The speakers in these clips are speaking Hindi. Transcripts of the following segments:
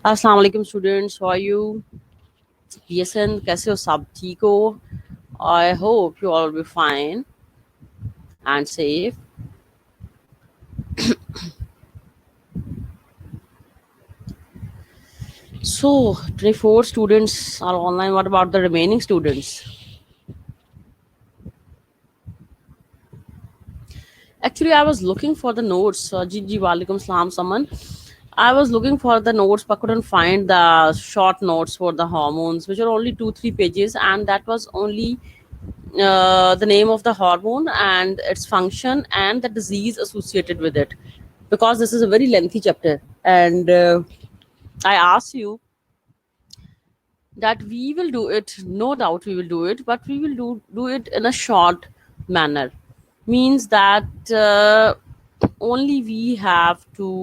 अस्सलाम वालेकुम students, how are you? PSN कैसे हो? सब ठीक हो? I hope you all be fine and safe. So 24 students are online. What about the remaining students? Actually, I was looking for the notes. Ji walaikum salam someone. I was looking for the notes, but couldn't find the short notes for the hormones, which are only 2-3 pages, and that was only the name of the hormone and its function and the disease associated with it, because this is a very lengthy chapter. And I asked you that we will do it, no doubt we will do it, but we will do it in a short manner. Means that only we have to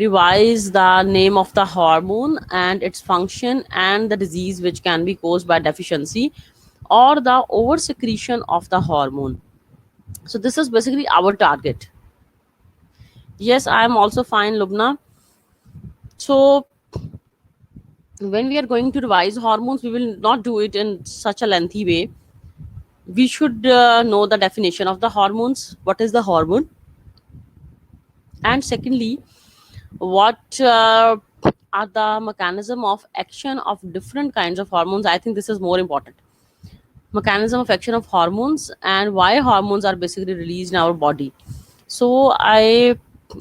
revise the name of the hormone and its function and the disease which can be caused by deficiency or the over secretion of the hormone. So this is basically our target. Yes, I am also fine, Lubna. So when we are going to revise hormones, we will not do it in such a lengthy way. We should know the definition of the hormones. What is the hormone? And secondly, what are the mechanism of action of different kinds of hormones? I think this is more important. Mechanism of action of hormones and why hormones are basically released in our body. So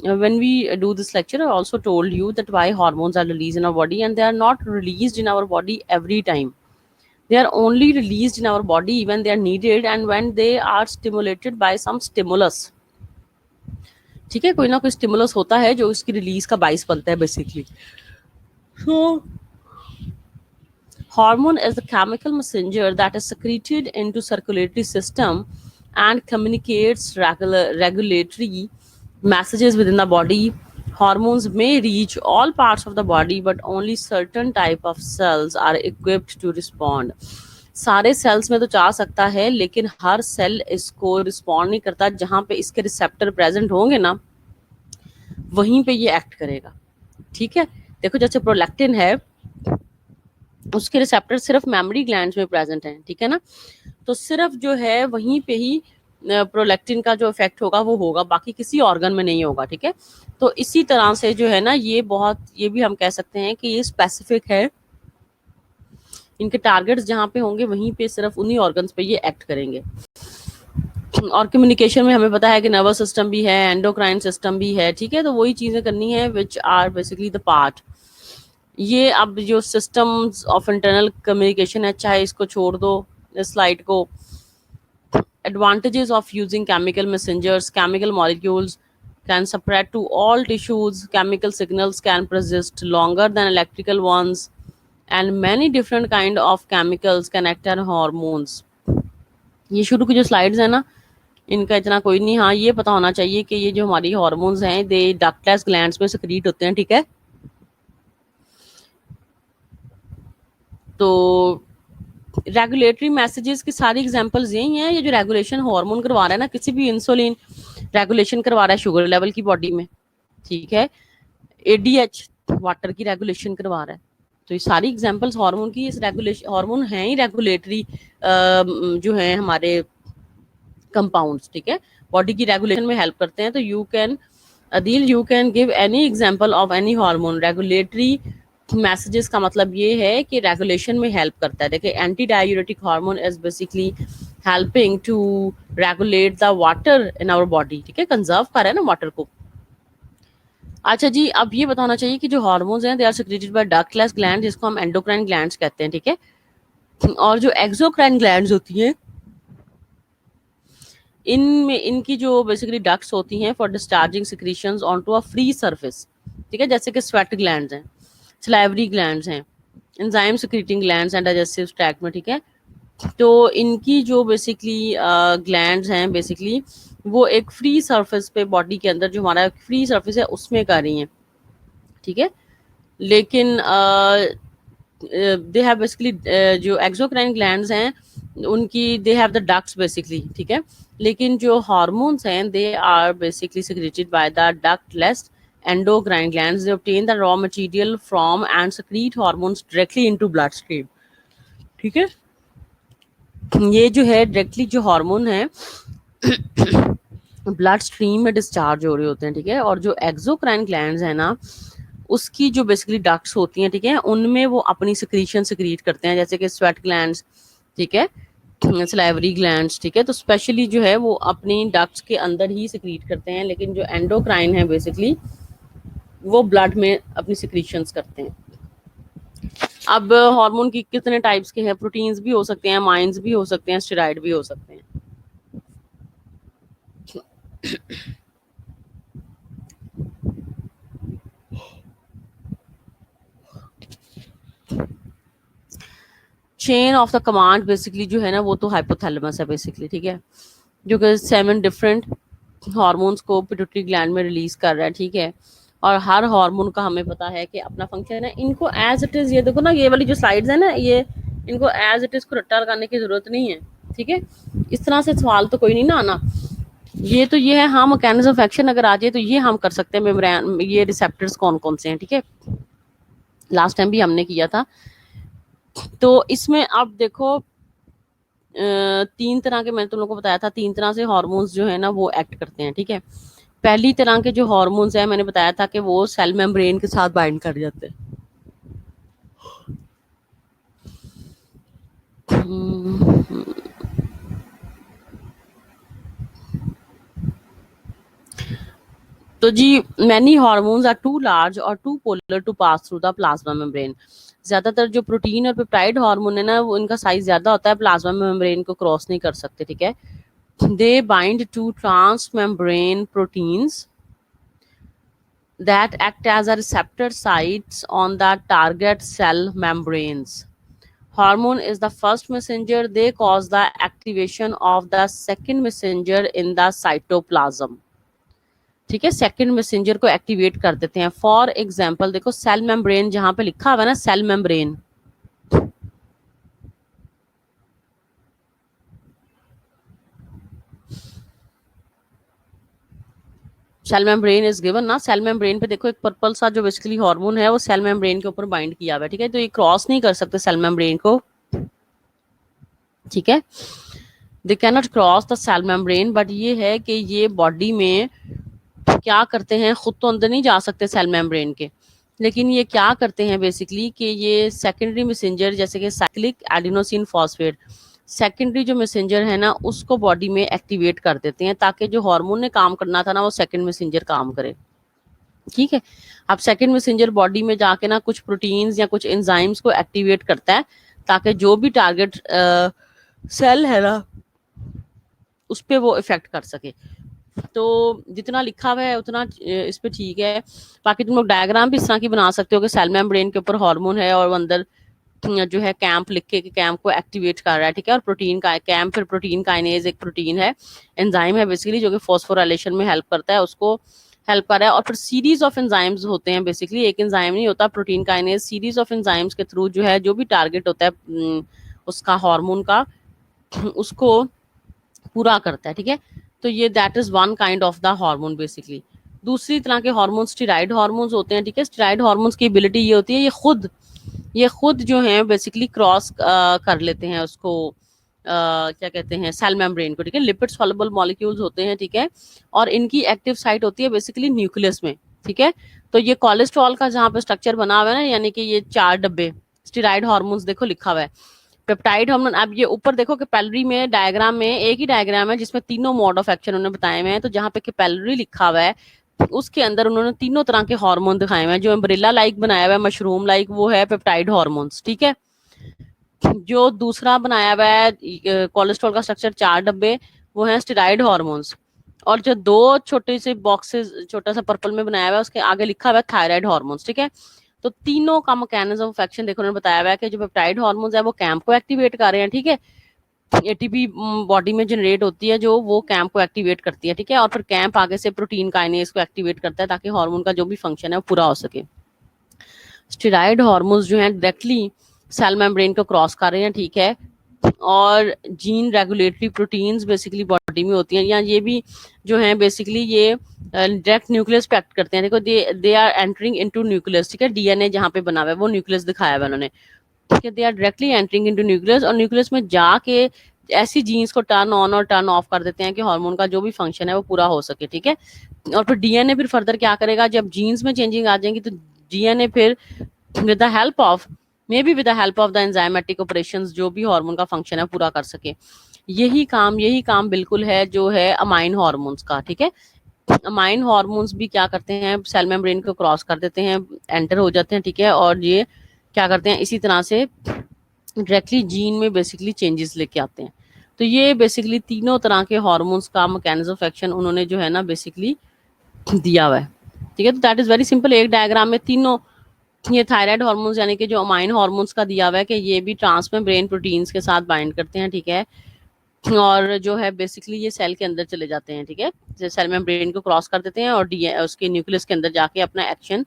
when we do this lecture, I also told you that why hormones are released in our body, and they are not released in our body every time. They are only released in our body when they are needed and when they are stimulated by some stimulus. ठीक है, कोई ना कोई स्टिमुलस होता है जो इसकी रिलीज का बाइस बनता है basically. So hormone is the chemical messenger that is secreted into circulatory system and communicates regulatory messages within the body. Hormones may reach all parts of the body, but only certain type of cells are equipped to respond. सारे सेल्स में तो जा सकता है, लेकिन हर सेल इसको रिस्पॉन्ड नहीं करता. जहां पे इसके रिसेप्टर प्रेजेंट होंगे ना, वहीं पे ये एक्ट करेगा. ठीक है, देखो जैसे प्रोलैक्टिन है, उसके रिसेप्टर सिर्फ मेमोरी ग्लैंड्स में प्रेजेंट हैं. ठीक है ना, तो सिर्फ जो है वहीं पे ही प्रोलैक्टिन का जो इफेक्ट होगा वो होगा, बाकी किसी ऑर्गन में नहीं होगा. ठीक है, तो इसी तरह से जो है ना, ये भी हम कह सकते हैं कि ये स्पेसिफिक है. इनके टारगेट्स जहाँ पे होंगे वहीं पे सिर्फ उन्हीं ऑर्गन्स पे ये एक्ट करेंगे. और कम्युनिकेशन में हमें पता है कि नर्वस सिस्टम भी है, एंडोक्राइन सिस्टम भी है. ठीक है, तो वही चीजें करनी है which are basically the part. ये अब जो सिस्टम्स ऑफ इंटरनल कम्युनिकेशन है, चाहे इसको छोड़ दो इस स्लाइड को. Advantages of using chemical messengers: chemical molecules can spread to all tissues, chemical signals can persist longer than electrical ones, and many different kind of chemicals can act on hormones. ये शुरू की जो स्लाइड्स है ना, इनका इतना कोई नहीं. हाँ, ये पता होना चाहिए कि ये जो हमारी हार्मोन्स हैं, दे डक्टलेस ग्लैंड्स में सिक्रीट होते हैं. ठीक है, तो रेगुलेटरी मैसेजेस की सारी एग्जांपल्स यही हैं. ये जो रेगुलेशन हार्मोन करवा रहा है ना, किसी भी इंसुलिन रेगुलेशन करवा रहा है शुगर लेवल की बॉडी में. ठीक है, एडीएच वाटर की रेगुलेशन करवा रहा है. तो ये सारी एग्जांपल्स हार्मोन की. इस रेगुलेशन हार्मोन हैं ही रेगुलेटरी जो है हमारे कंपाउंड्स. ठीक है, बॉडी की रेगुलेशन में हेल्प करते हैं. तो you can give any example of any hormone. Regulatory messages का मतलब ये है कि रेगुलेशन में हेल्प करता है. देखिए, anti diuretic hormone is basically helping to regulate the water in our body. ठीक है, कंजर्व कर रहा है ना वाटर को. अच्छा जी, अब ये बताना चाहिए कि जो हार्मोन्स हैं, they are secreted by ductless gland, जिसको हम एंडोक्राइन ग्लैंड्स कहते हैं. ठीक है, और जो एक्सोक्राइन ग्लैंड्स होती हैं, इनमें इनकी जो बेसिकली डक्ट्स होती हैं for discharging secretions onto a free surface. ठीक है, जैसे कि स्वेट ग्लैंड्स हैं, सलाइवरी ग्लैंड्स हैं, एंजाइम सिक्रीटिंग ग्लैंड्स हैं डाइजेस्टिव ट्रैक्ट में. ठीक है, तो इनकी जो बेसिकली ग्लैंड्स हैं, बेसिकली वो एक फ्री सरफेस पे बॉडी के अंदर जो हमारा फ्री सरफेस है उसमें कर रही हैं. ठीक है, लेकिन दे हैव बेसिकली जो एक्सोक्राइन ग्लैंड्स हैं उनकी they have the ducts basically. ठीक है, लेकिन जो हार्मोन्स हैं they are basically secreted by the ductless endocrine glands. They obtain the raw material from and secrete hormones directly into bloodstream. ठीक है, ये जो है डायरेक्टली जो हार्मोन है ब्लड स्ट्रीम में डिस्चार्ज हो रहे होते हैं, ठीक है। और जो एक्सोक्राइन ग्लैंड्स है ना, उसकी जो बेसिकली डक्ट्स होती हैं, ठीक है, उनमें वो अपनी सिक्रीशन सिक्रीट करते हैं, जैसे कि स्वेट ग्लैंड्स, ठीक है, सलाइवरी ग्लैंड्स, ठीक है। तो स्पेशली जो है वो अपनी डक्ट्स के अंदर ही सिक्रीट करते हैं, लेकिन जो एंडोक्राइन है बेसिकली वो ब्लड में अपनी सिक्रीशंस करते हैं। अब हार्मोन की कितने टाइप्स के हैं, प्रोटीन्स भी हो सकते हैं, माइंस भी हो सकते हैं, स्टेरॉइड भी हो सकते हैं। Chain of the command basically जो है ना वो तो हाइपोथैलेमस है बेसिकली, ठीक है, जो कि 7 डिफरेंट हार्मोन्स को पिट्यूटरी ग्लैंड में रिलीज कर रहा है, ठीक है। और हर हार्मोन का हमें पता है कि अपना फंक्शन है। इनको एज इट इज, ये देखो ना, ये वाली जो स्लाइड्स है ना, ये इनको एज इट इज को रट्टा लगाने की जरूरत नहीं है, ठीक है। इस तरह से सवाल तो कोई नहीं ना आना। ये तो ये है, हाँ, मैकेनिज्म ऑफ एक्शन अगर आ जाए तो ये हम कर सकते हैं। मेम्ब्रेन, ये रिसेप्टर्स कौन कौन से हैं, ठीक है, लास्ट टाइम भी हमने किया था। तो इसमें अब देखो 3 तरह के, मैंने तुम लोगों को बताया था 3 तरह से हार्मोन्स जो है ना वो एक्ट करते हैं, ठीक है। पहली तरह के जो हार्मोन्स है मैंने बताया था कि वो सेल मेम्ब्रेन के साथ बाइंड कर जाते हैं। तो जी many hormones are too large और too polar to pass through the plasma membrane. ज्यादातर जो प्रोटीन और पेप्टाइड हार्मोन है ना वो इनका साइज ज्यादा होता है, प्लाज्मा मेम्ब्रेन को क्रॉस नहीं कर सकते, ठीक है। They bind to transmembrane proteins that act as a receptor sites on the target cell membranes. Hormone is the first messenger. They cause the activation of the second messenger in the cytoplasm. ठीक है, सेकंड मैसेंजर को एक्टिवेट कर देते हैं। फॉर एग्जांपल देखो सेल मेम्ब्रेन, जहां पे लिखा हुआ है ना cell membrane, cell membrane is given ना, सेल मेम्ब्रेन पे देखो एक पर्पल सा जो बेसिकली हार्मोन है वो सेल मेम्ब्रेन के ऊपर बाइंड किया हुआ है, ठीक है। तो ये क्रॉस नहीं कर सकते सेल मेम्ब्रेन को, ठीक है, they can not cross the cell membrane. But ये है कि ये बॉडी में क्या करते हैं, खुद तो अंदर नहीं जा सकते सेल मेम्ब्रेन के, लेकिन ये क्या करते हैं बेसिकली कि ये सेकेंडरी मैसेंजर जैसे कि साइक्लिक एडिनोसिन फॉस्फेट, सेकेंडरी जो मैसेंजर है ना उसको बॉडी में एक्टिवेट कर देते हैं ताकि जो हार्मोन ने काम करना था ना वो सेकेंड मैसेंजर काम करे, ठीक है। अब सेकेंड मैसेंजर बॉडी में जाके ना कुछ प्रोटीन्स या कुछ एंजाइम्स को एक्टिवेट करता है ताकि जो भी टारगेट सेल है ना उस पर वो इफेक्ट कर सके। तो जितना लिखा हुआ है उतना इस पे ठीक है। बाकी तुम लोग डायग्राम भी इस तरह की बना सकते हो कि सेल मेम्ब्रेन के ऊपर हार्मोन है और वो अंदर जो है कैंप लिख के कैंप को एक्टिवेट कर रहा है, ठीक है। और प्रोटीन का कैंप, फिर प्रोटीन काइनेज एक प्रोटीन है, एंजाइम है बेसिकली जो कि फॉस्फोराइलेशन में हेल्प करता है, उसको हेल्प कर रहा है। और फिर सीरीज ऑफ एंजाइम्स होते हैं बेसिकली, एक एंजाइम नहीं होता protein kinase, series of enzymes के थ्रू जो है जो भी टारगेट होता है उसका हार्मोन का उसको पूरा करता है, ठीक है। तो ये that is one kind of the hormone basically. दूसरी तरह के हार्मोन स्टेरॉइड हार्मोन्स होते हैं, ठीक है। स्टेरॉइड हार्मोन्स की एबिलिटी ये होती है ये खुद जो है बेसिकली क्रॉस कर लेते हैं उसको क्या कहते हैं सेल मेम्ब्रेन को, ठीक है। लिपिड सॉल्युबल मॉलिक्यूल्स होते हैं, ठीक है, और इनकी एक्टिव साइट होती है बेसिकली न्यूक्लियस में, ठीक है। तो ये कोलेस्ट्रॉल का जहाँ पे स्ट्रक्चर बना हुआ है ना, यानी कि ये 4 डब्बे स्टेरॉइड हार्मोन्स देखो लिखा हुआ है पेप्टाइड हार्मोन। अब ये ऊपर देखो कि कैपिलरी में डायग्राम में एक ही डायग्राम है जिसमें तीनों मोड ऑफ एक्शन उन्होंने बताए हुए हैं। तो जहाँ पे कैपिलरी लिखा हुआ है उसके अंदर उन्होंने तीनों तरह के हार्मोन दिखाए हुए हैं। जो अम्ब्रेला लाइक बनाया हुआ है, मशरूम लाइक, वो है पेप्टाइड हार्मोन्स, ठीक है। जो दूसरा बनाया हुआ है कोलेस्ट्रॉल का स्ट्रक्चर 4 डब्बे, वो है स्टेरॉइड हार्मोन्स। और जो 2 छोटे से बॉक्सेस छोटा सा पर्पल में बनाया हुआ है उसके आगे लिखा हुआ है थायराइड हार्मोन्स, ठीक है। तो तीनों का मैकेनिज्म ऑफ एक्शन देखो उन्होंने बताया हुआ है कि जो पेप्टाइड हार्मोन्स है वो कैंप को एक्टिवेट कर रहे हैं, ठीक है। एटीपी बॉडी में जनरेट होती है जो वो कैंप को एक्टिवेट करती है, ठीक है। और फिर कैंप आगे से प्रोटीन काइनेज को एक्टिवेट करता है ताकि हार्मोन का जो भी फंक्शन है वो पूरा हो सके। स्टेरॉइड हार्मोन्स जो है डायरेक्टली सेल मेम्ब्रेन को क्रॉस कर रहे हैं, ठीक है, और gene regulatory proteins basically body में होती हैं, या ये भी जो है बेसिकली ये डायरेक्ट न्यूक्लियस पे एक्ट करते हैं। देखो they are entering into nucleus, ठीक है, डीएनए जहाँ पे बना हुआ है वो न्यूक्लियस दिखाया हुआ है उन्होंने, ठीक है, they are directly entering into nucleus, और न्यूक्लियस में जाके ऐसी जीन्स को टर्न ऑन और टर्न ऑफ कर देते हैं कि हार्मोन का जो भी फंक्शन है वो पूरा हो सके, ठीक है। और फिर डीएनए फिर फर्दर क्या करेगा, जब जीन्स में चेंजिंग आ जाएंगी तो डीएनए फिर with the help of may be with the help of the enzymatic operations जो भी हार्मोन का फंक्शन है पूरा कर सके। यही काम बिल्कुल है जो है अमाइन हार्मोन्स का, ठीक है। अमाइन हार्मोन्स भी क्या करते हैं, सेल मेम्ब्रेन को क्रॉस कर देते हैं, एंटर हो जाते हैं, ठीक है, और ये क्या करते हैं इसी तरह से डायरेक्टली जीन में बेसिकली चेंजेस लेके आते हैं। तो ये बेसिकली तीनों तरह के हार्मोन्स का मैकेनिज्म ऑफ एक्शन उन्होंने जो है ना बेसिकली दिया हुआ है, ठीक है। तो दैट इज वेरी सिंपल, एक डायग्राम में तीनों ये थायराइड हार्मोन्स यानी कि जो अमाइन हार्मोन्स का दिया हुआ है कि ये भी ट्रांसमेम्ब्रेन प्रोटीन्स के साथ बाइंड करते हैं, ठीक है, और जो है बेसिकली ये सेल के अंदर चले जाते हैं, ठीक है, सेल मेम्ब्रेन को क्रॉस कर देते हैं और उसके न्यूक्लियस के अंदर जाके अपना एक्शन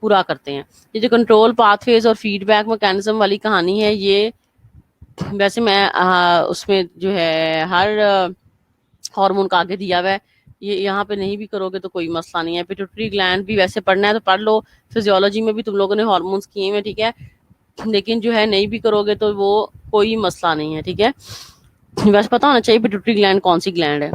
पूरा करते हैं। ये जो कंट्रोल पाथवेज और फीडबैक मैकेनिज्म वाली कहानी है, ये वैसे मैं उसमें जो है हर हार्मोन का आगे दिया हुआ है, ये यहाँ पे नहीं भी करोगे तो कोई मसला नहीं है। पिट्यूटरी ग्लैंड भी वैसे पढ़ना है तो पढ़ लो, फिजियोलॉजी में भी तुम लोगों ने हार्मोन्स किए हैं, ठीक है, लेकिन जो है नहीं भी करोगे तो वो कोई मसला नहीं है, ठीक है। वैसे पता होना चाहिए पिट्यूटरी ग्लैंड कौन सी ग्लैंड है।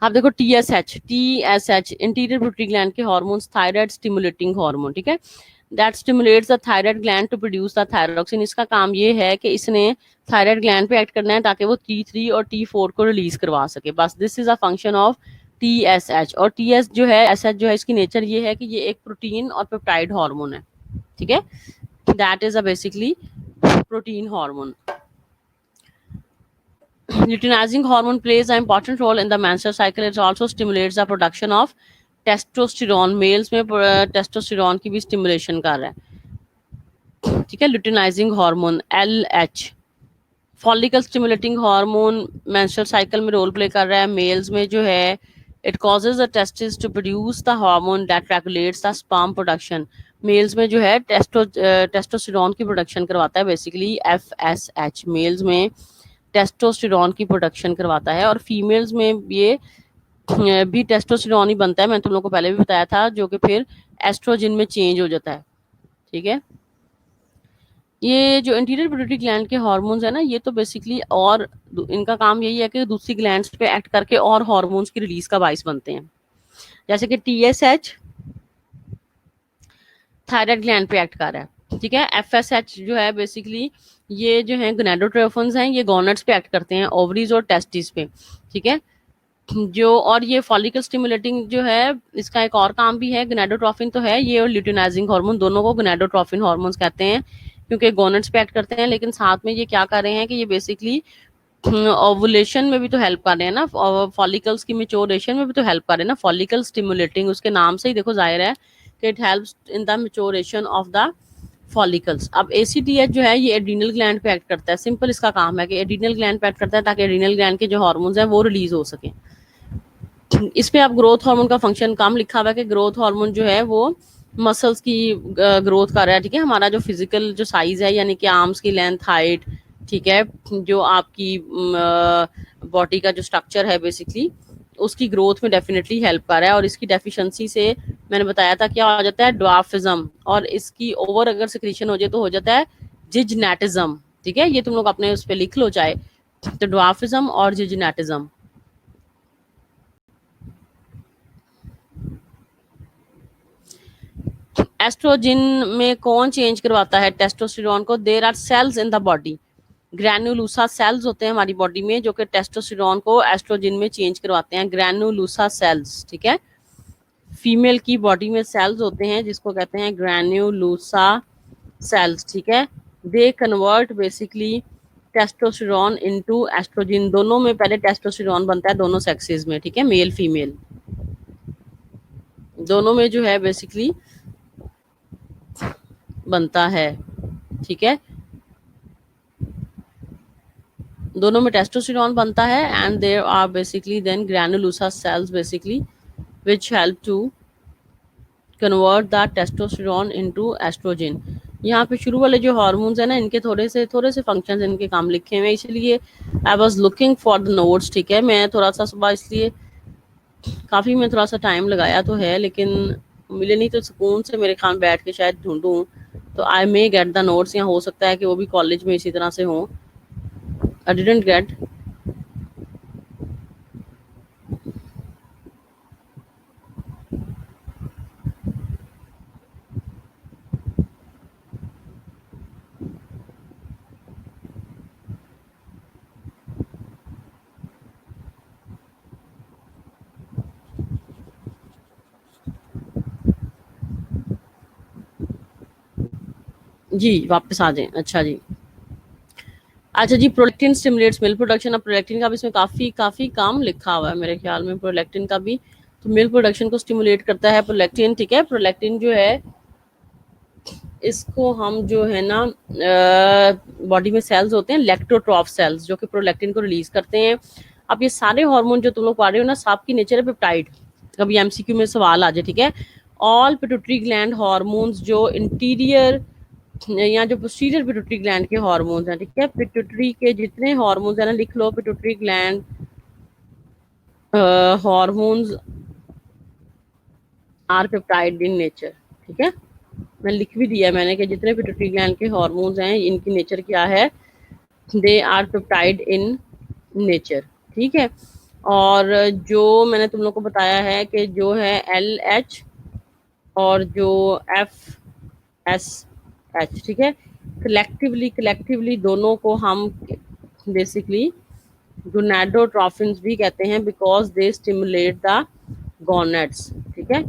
आप देखो टीएसएच इंटीरियर पिट्यूटरी ग्लैंड के हार्मोन्स, थायराइड स्टिमुलेटिंग हार्मोन, ठीक है, that stimulates the thyroid gland to produce the thyroxine. इसका काम ये है कि इसने थायराइड ग्लैंड पे एक्ट करना है ताकि वो T3 और T4 को रिलीज करवा सके, बस this is a function of TSH. और टीएस जो है एसएच जो है इसकी नेचर ये है कि ये एक प्रोटीन और पेप्टाइड हार्मोन है, ठीक है, that is a basically protein hormone. Luteinizing hormone plays an important role in the menstrual cycle. It also stimulates the production of testosterone. Males में टेस्टोस्टेरोन की भी स्टिमुलेशन कर रहा है, ठीक है। Luteinizing hormone LH follicle stimulating hormone menstrual cycle में रोल प्ले कर रहा है। मेल्स में जो है it causes the testis to produce the hormone that regulates the sperm production. Males में जो है टेस्टोस्टेरोन की प्रोडक्शन करवाता है बेसिकली FSH, मेल्स में टेस्टोस्टेरोन की प्रोडक्शन करवाता है, और फीमेल्स में ये भी टेस्टोस्टेरोन ही बनता है, मैंने तुम लोगों को पहले भी बताया था, जो कि फिर एस्ट्रोजन में चेंज हो जाता है, ठीक है। ये जो इंटीरियर पिट्यूटरी ग्लैंड के हार्मोन्स है ना, ये तो बेसिकली और इनका काम यही है कि दूसरी ग्लैंड्स पे एक्ट करके और हार्मोन्स की रिलीज का बाइस बनते हैं, जैसे कि TSH थायराइड ग्लैंड पे एक्ट कर रहा है, ठीक है। FSH जो है बेसिकली ये जो है गोनेडोट्रोफिन्स हैं, ये गोनेट्स पे एक्ट करते हैं, ओवरीज और टेस्टिस पे, ठीक है। जो और ये फॉलिकल स्टिमुलेटिंग जो है इसका एक और काम भी है, गोनेडोट्रोफिन तो है ये, और ल्यूटिनाइजिंग हार्मोन, दोनों को गोनेडोट्रोफिन हार्मोन्स कहते हैं क्योंकि गोनेट्स पे एक्ट करते हैं, लेकिन साथ में ये क्या कर रहे हैं कि ये बेसिकली ओवुलेशन में भी तो हेल्प कर रहे हैं ना, फॉलिकल्स की मेच्योरेशन में भी तो हेल्प कर रहे हैं ना। फॉलिकल स्टिमुलेटिंग उसके नाम से ही देखो जाहिर है कि it helps in the maturation of the follicles. अब ACTH जो है ये एड्रीनल ग्लैंड पे एक्ट करता है, सिंपल इसका काम है कि एड्रीनल ग्लैंड पे एक्ट करता है ताकि एड्रीनल ग्लैंड के जो हार्मोन्स हैं वो रिलीज हो सके। इस पे अब ग्रोथ हार्मोन का फंक्शन कम लिखा हुआ है कि ग्रोथ हार्मोन जो है वो मसल्स की ग्रोथ कर रहा है, ठीक है, हमारा जो फिजिकल जो साइज है यानी कि आर्म्स की लेंथ, हाइट, ठीक है, जो आपकी बॉडी का जो स्ट्रक्चर है बेसिकली उसकी ग्रोथ में डेफिनेटली हेल्प कर रहा है। और इसकी डेफिशिएंसी से मैंने बताया था क्या हो जाता है, ड्वार्फिज्म, और इसकी ओवर अगर सिक्रीशन हो जाए तो हो जाता है जिजनेटिज्म, ठीक है। ये तुम लोग अपने उस पर लिख लो चाहे, तो ड्वार्फिज्म और जिजनेटिज्म। एस्ट्रोजन में कौन चेंज करवाता है टेस्टोस्टेरोन को, there are cells in the body, granulosa cells होते हैं हमारी बॉडी में जो कि टेस्टोस्टेरोन को एस्ट्रोजन में चेंज करवाते हैं, ग्रैन्युलोसा सेल्स, ठीक है। फीमेल की बॉडी में सेल्स होते हैं जिसको कहते हैं ग्रैन्युलोसा सेल्स, ठीक है। They convert basically testosterone into estrogen, दोनों में पहले टेस्टोस्टेरोन बनता है दोनों सेक्सेस में, ठीक है, मेल फीमेल दोनों में जो है बेसिकली बनता है, ठीक है, दोनों में टेस्टोस्टेरोन बनता है, and there are basically then granulosa cells basically which help to convert the testosterone into estrogen. यहाँ पे शुरू वाले जो हार्मोन्स है ना, इनके थोड़े से फंक्शंस इनके काम लिखे हुए हैं, इसलिए I was looking for the notes. ठीक है, मैं थोड़ा सा सुबह इसलिए काफ़ी मैं थोड़ा सा टाइम लगाया तो है, लेकिन मिले नहीं, तो सुकून से मेरे खान बैठ के शायद ढूंढूं तो आई मे गेट द नोट्स। या हो सकता है कि वो भी कॉलेज में इसी तरह से हो। I didn't get. जी वापस आ जाएं। अच्छा जी। अच्छा जी, प्रोलैक्टिन स्टिमुलेट्स मिल्क प्रोडक्शन। अब प्रोलैक्टिन का भी इसमें काफ़ी काफ़ी काम लिखा हुआ है मेरे ख्याल में, प्रोलैक्टिन का भी। तो मिल्क प्रोडक्शन को स्टिमुलेट करता है प्रोलैक्टिन। ठीक है, प्रोलैक्टिन जो है इसको हम जो है ना बॉडी में सेल्स होते हैं लैक्टोट्रॉफ सेल्स, जो कि प्रोलैक्टिन को रिलीज करते हैं। अब ये सारे हार्मोन जो तुम लोग पढ़ रहे हो ना, सबकी नेचर है पेप्टाइड। कभी एमसीक्यू में सवाल आ जाए। ठीक है, ऑल पिट्यूटरी ग्लैंड हार्मोन्स जो इंटीरियर या जो पोस्टीरियर पिट्यूटरी ग्लैंड के हार्मोन्स हैं, ठीक है, पिट्यूटरी के जितने हार्मोन्स हैं ना, लिख लो, pituitary gland hormones are peptide in nature. ठीक है, मैं लिख भी दिया मैंने कि जितने पिट्यूटरी ग्लैंड के हार्मोन्स हैं इनकी नेचर क्या है, they are peptide in nature. ठीक है, और जो मैंने तुम लोग को बताया है कि जो है एल एच और जो एफ एस एच, ठीक है, कलेक्टिवली दोनों को हम बेसिकली गोनाडोट्रोफिन्स भी कहते हैं, because they stimulate the gonads. ठीक है,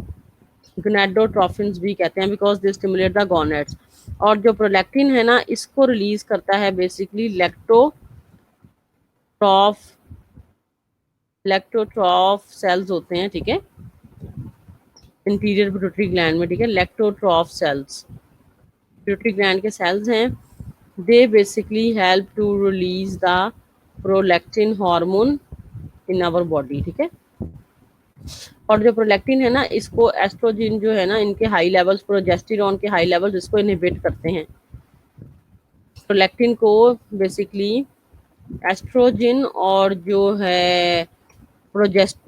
गोनाडोट्रोफिन्स भी कहते हैं because they stimulate the gonads. और जो प्रोलैक्टिन है ना, इसको रिलीज करता है बेसिकली लैक्टोट्रॉफ सेल्स होते हैं। ठीक है, इंटीरियर पिट्यूटरी ग्लैंड में। ठीक है, लैक्टोट्रॉफ सेल्स पिट्यूटरी ग्लैंड के सेल्स हैं। They basically help to release the prolactin hormone in our body. ठीक है, और जो प्रोलैक्टिन है ना, इसको एस्ट्रोजन जो है ना, इनके हाई लेवल्स, प्रोजेस्टेरॉन के हाई लेवल्स इसको इनहिबिट करते हैं। प्रोलैक्टिन को बेसिकली एस्ट्रोजन और जो है प्रोजेस्टेरॉन,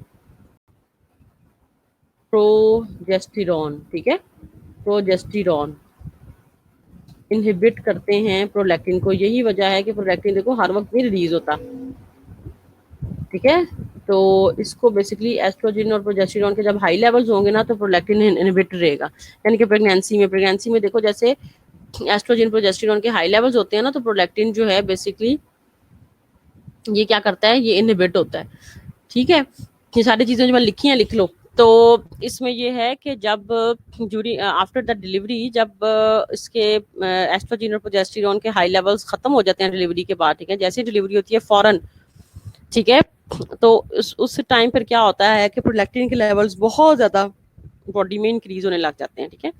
ठीक है, प्रोजेस्टेरॉन इनहिबिट करते हैं प्रोलैक्टिन को। यही वजह है कि प्रोलैक्टिन देखो हर वक्त नहीं रिलीज होता। ठीक है, तो इसको बेसिकली एस्ट्रोजन और प्रोजेस्टेरॉन के जब हाई लेवल्स होंगे ना, तो प्रोलैक्टिन इनहिबिट रहेगा। यानी कि प्रेगनेंसी में देखो, जैसे एस्ट्रोजन प्रोजेस्टेरॉन के हाई लेवल्स होते हैं ना, तो प्रोलैक्टिन जो है बेसिकली ये क्या करता है, ये इनहिबिट होता है। ठीक है, ये सारी चीजें जो मैंने लिखी हैं लिख लो। तो इसमें ये है कि जब ड्यूरिंग आफ्टर द डिलीवरी, जब इसके एस्ट्रोजन और प्रोजेस्टेरॉन के हाई लेवल्स खत्म हो जाते हैं डिलीवरी के बाद, ठीक है, जैसे डिलीवरी होती है फौरन, ठीक है, तो उस टाइम पर क्या होता है कि प्रोलैक्टिन के लेवल्स बहुत ज्यादा बॉडी में इंक्रीज होने लग जाते हैं। ठीक है,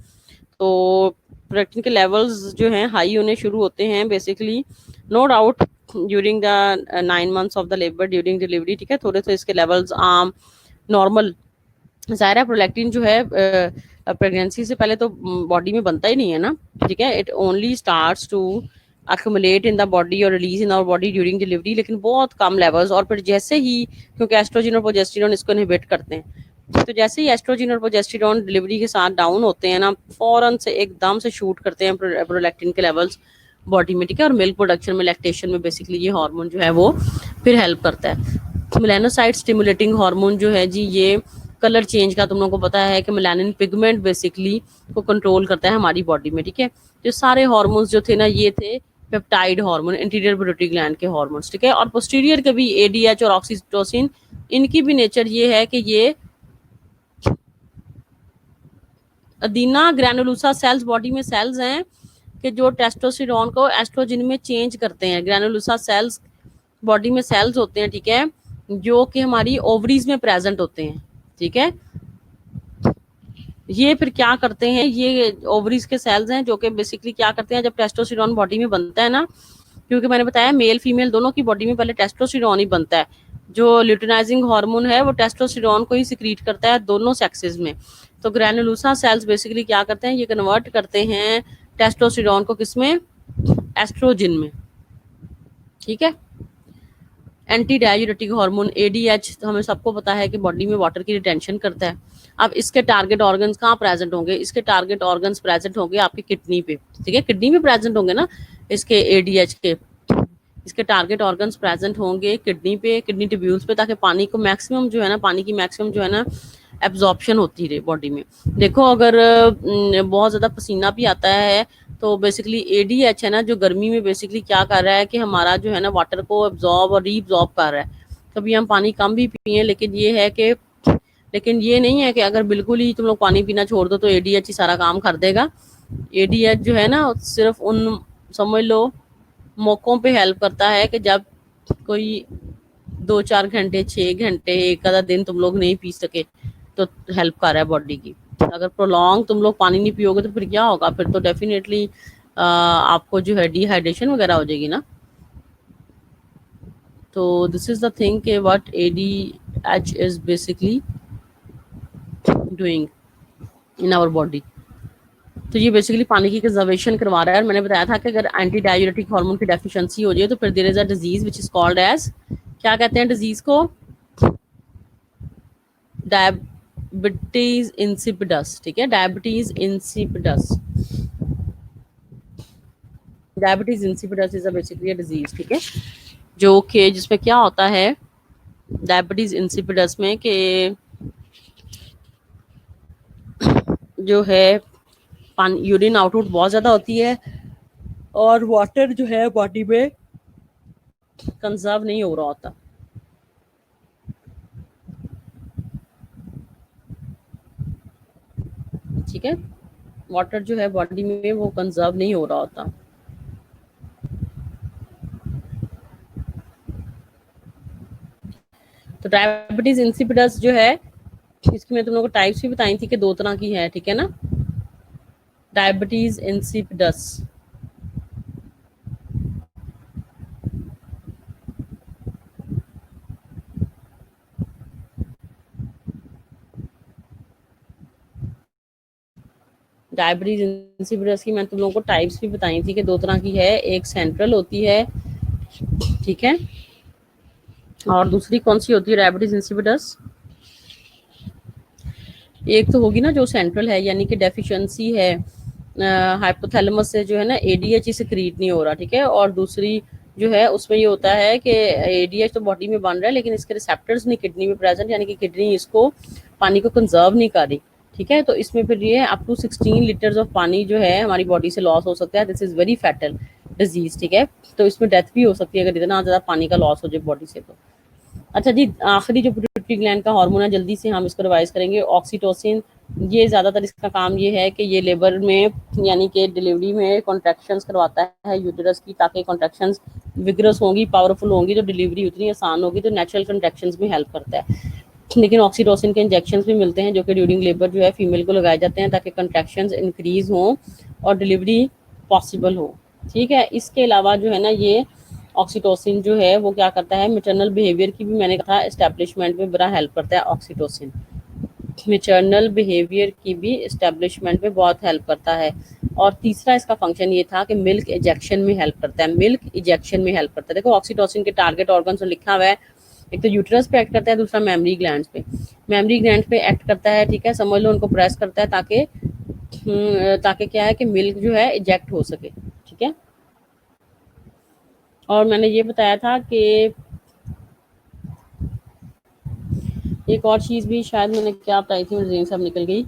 तो प्रोलैक्टिन के लेवल्स जो हैं हाई होने शुरू होते हैं basically, no doubt, during the 9 months of the labour during delivery. ठीक है, थोड़े से इसके लेवल्स आम नॉर्मल, ज़ाहिर है प्रोलैक्टिन जो है प्रेगनेंसी से पहले तो बॉडी में बनता ही नहीं है ना। ठीक है, it only starts to accumulate in the body और release in our body during delivery, लेकिन बहुत कम लेवल्स। और फिर जैसे ही, क्योंकि एस्ट्रोजन और प्रोजेस्टेरॉन इसको इनहिबिट करते हैं, तो जैसे ही एस्ट्रोजन और प्रोजेस्टेरॉन डिलीवरी के साथ डाउन होते हैं ना, फौरन से एकदम से शूट करते हैं प्रोलैक्टिन के लेवल्स बॉडी में। ठीक है, और मिल्क प्रोडक्शन में, लैक्टेशन में बेसिकली ये हार्मोन जो है वो फिर हेल्प करता है। मेलानोसाइट स्टिमुलेटिंग हार्मोन जो है जी, ये कलर चेंज का तुम लोगों को पता है कि मेलानिन पिगमेंट बेसिकली को कंट्रोल करता है हमारी बॉडी में। ठीक है, जो सारे हार्मोन्स जो थे ना, ये थे peptide hormone, interior pituitary gland के हार्मोन्स। ठीक है, और पोस्टीरियर के भी एडीएच और ऑक्सीटोसिन, इनकी भी नेचर ये है कि ये अदीना ग्रैनुलोसा सेल्स, बॉडी में सेल्स हैं कि जो टेस्टोस्टेरोन को एस्ट्रोजन में चेंज करते हैं। ग्रैनुलोसा सेल्स बॉडी में सेल्स होते हैं, ठीक है, जो कि हमारी ओवरीज में प्रेजेंट होते हैं। ठीक है, ये फिर क्या करते हैं, ये ओवरीज के सेल्स हैं जो कि बेसिकली क्या करते हैं, जब टेस्टोस्टेरोन बॉडी में बनता है ना, क्योंकि मैंने बताया मेल फीमेल दोनों की बॉडी में पहले टेस्टोस्टेरोन ही बनता है। जो ल्यूटिनाइजिंग हार्मोन है वो टेस्टोस्टेरोन को ही सिक्रीट करता है दोनों सेक्सेस में। तो ग्रैनुलोसा सेल्स बेसिकली क्या करते हैं, ये कन्वर्ट करते हैं टेस्टोस्टेरोन को किसमें? एस्ट्रोजन में, ठीक है। एंटी डायूरेटिक हार्मोन एडीएच, तो हमें सबको पता है कि बॉडी में वाटर की रिटेंशन करता है। अब इसके टारगेट ऑर्गन्स कहाँ प्रेजेंट होंगे? इसके टारगेट ऑर्गन्स प्रेजेंट होंगे आपकी किडनी पे, ठीक है, किडनी में प्रेजेंट होंगे ना इसके एडीएच के। इसके टारगेट ऑर्गन्स प्रेजेंट होंगे किडनी पे, किडनी ट्यूब्यूल्स पे, ताकि पानी को मैक्सिमम जो है ना, पानी की मैक्सिमम जो है ना एब्जॉर्प्शन होती रहे बॉडी में। देखो अगर बहुत ज़्यादा पसीना भी आता है तो बेसिकली एडीएच है ना, जो गर्मी में बेसिकली क्या कर रहा है कि हमारा जो है ना वाटर को एब्जॉर्ब और रीअब्जॉर्ब कर रहा है। कभी हम पानी कम भी पिए, लेकिन ये नहीं है कि अगर बिल्कुल ही तुम लोग पानी पीना छोड़ दो तो एडीएच ही सारा काम कर देगा। एडीएच जो है ना सिर्फ उन, समझ लो, मौकों पे हेल्प करता है कि जब कोई 2-4 घंटे 6 घंटे एक आधा दिन तुम लोग नहीं पी सके तो हेल्प कर रहा है बॉडी की। अगर प्रोलॉन्ग तुम लोग पानी नहीं पियोगे तो फिर क्या होगा? फिर तो डेफिनेटली आपको जो है डिहाइड्रेशन वगैरह हो जाएगी ना। तो दिस इज द थिंग कि what ADH is basically doing in our body. तो ये बेसिकली पानी की कंजर्वेशन करवा रहा है। और मैंने बताया था कि अगर एंटी डायूरेटिक हार्मोन की डेफिशिएंसी हो जाए तो फिर there is a disease which is called as, क्या कहते हैं डिजीज को? डायबिटीज इंसिपिडस, ठीक है, diabetes insipidus. Diabetes insipidus is basically a disease, ठीक है, जो कि जिसमें क्या होता है डायबिटीज इंसिपिडस में कि जो है पानी, यूरिन आउटपुट बहुत ज़्यादा होती है और वाटर जो है बॉडी में कंजर्व नहीं हो रहा होता। ठीक है, वाटर जो है बॉडी में वो कंजर्व नहीं हो रहा होता। तो डायबिटीज इंसिपिडस जो है, इसकी मैं तुम लोगों को टाइप्स भी बताई थी कि 2 तरह की है, ठीक है ना। डायबिटीज इंसिपिडस, डायबिटीज इंसिपिडस की मैं तुम लोगों को टाइप्स भी बताई थी कि 2 तरह की है, एक सेंट्रल होती है, ठीक है, और दूसरी कौन सी होती है डायबिटीज इंसिपिडस? एक तो होगी ना जो सेंट्रल है, यानी कि डेफिशिएंसी है हाइपोथैलेमस से जो है ना एडीएच सिक्रीट नहीं हो रहा, ठीक है। और दूसरी जो है उसमें ये होता है कि एडीएच तो बॉडी में बन रहा है लेकिन इसके रिसेप्टर्स नहीं किडनी में प्रेजेंट, यानी कि किडनी इसको पानी को कंजर्व नहीं कर रही, ठीक है। तो इसमें फिर ये अप टू 16 लीटर्स ऑफ पानी जो है हमारी बॉडी से लॉस हो सकता है। This is very fatal disease, ठीक है। तो इसमें डेथ भी हो सकती है अगर इतना ज़्यादा पानी का लॉस हो जाए बॉडी से तो। अच्छा जी, आखिरी जो पिट्यूटरी ग्लैंड का हार्मोन है, जल्दी से हम इसको रिवाइज करेंगे, ऑक्सीटोसिन। ये ज़्यादातर इसका काम ये है कि ये लेबर में यानी कि डिलीवरी में कॉन्ट्रैक्शंस करवाता है यूटेरस की, ताकि कॉन्ट्रैक्शंस विग्रस होंगी, पावरफुल होंगी तो डिलीवरी उतनी आसान होगी, तो नेचुरल कॉन्ट्रैक्शंस में हेल्प करता है। लेकिन ऑक्सीटोसिन के इंजेक्शन भी मिलते हैं जो कि ड्यूरिंग लेबर जो है फीमेल को लगाए जाते हैं ताकि कॉन्ट्रैक्शंस इंक्रीज हों और डिलीवरी पॉसिबल हो, ठीक है। इसके अलावा जो है ना ये ऑक्सीटोसिन जो है वो क्या करता है, मैटरनल बिहेवियर की भी मैंने कहा एस्टेब्लिशमेंट में बड़ा हेल्प करता है ऑक्सीटोसिन। मैटरनल बिहेवियर की भी एस्टेब्लिशमेंट में बहुत हेल्प करता है। और तीसरा इसका फंक्शन ये था कि मिल्क इजेक्शन में हेल्प करता है, मिल्क इजेक्शन में हेल्प करता है। देखो ऑक्सीटोसिन के टारगेट ऑर्गन लिखा हुआ है, एक तो यूट्रस पे एक्ट करता है, दूसरा मेमरी ग्लैंड्स पे, मेमरी ग्लैंड पे एक्ट करता है, ठीक है, समझ लो उनको प्रेस करता है ताकि ताकि क्या है कि मिल्क जो है इजेक्ट हो सके, ठीक है। और मैंने ये बताया था कि एक और चीज़ भी शायद मैंने क्या बताई थी, मेरे ज़हन से अब निकल गई।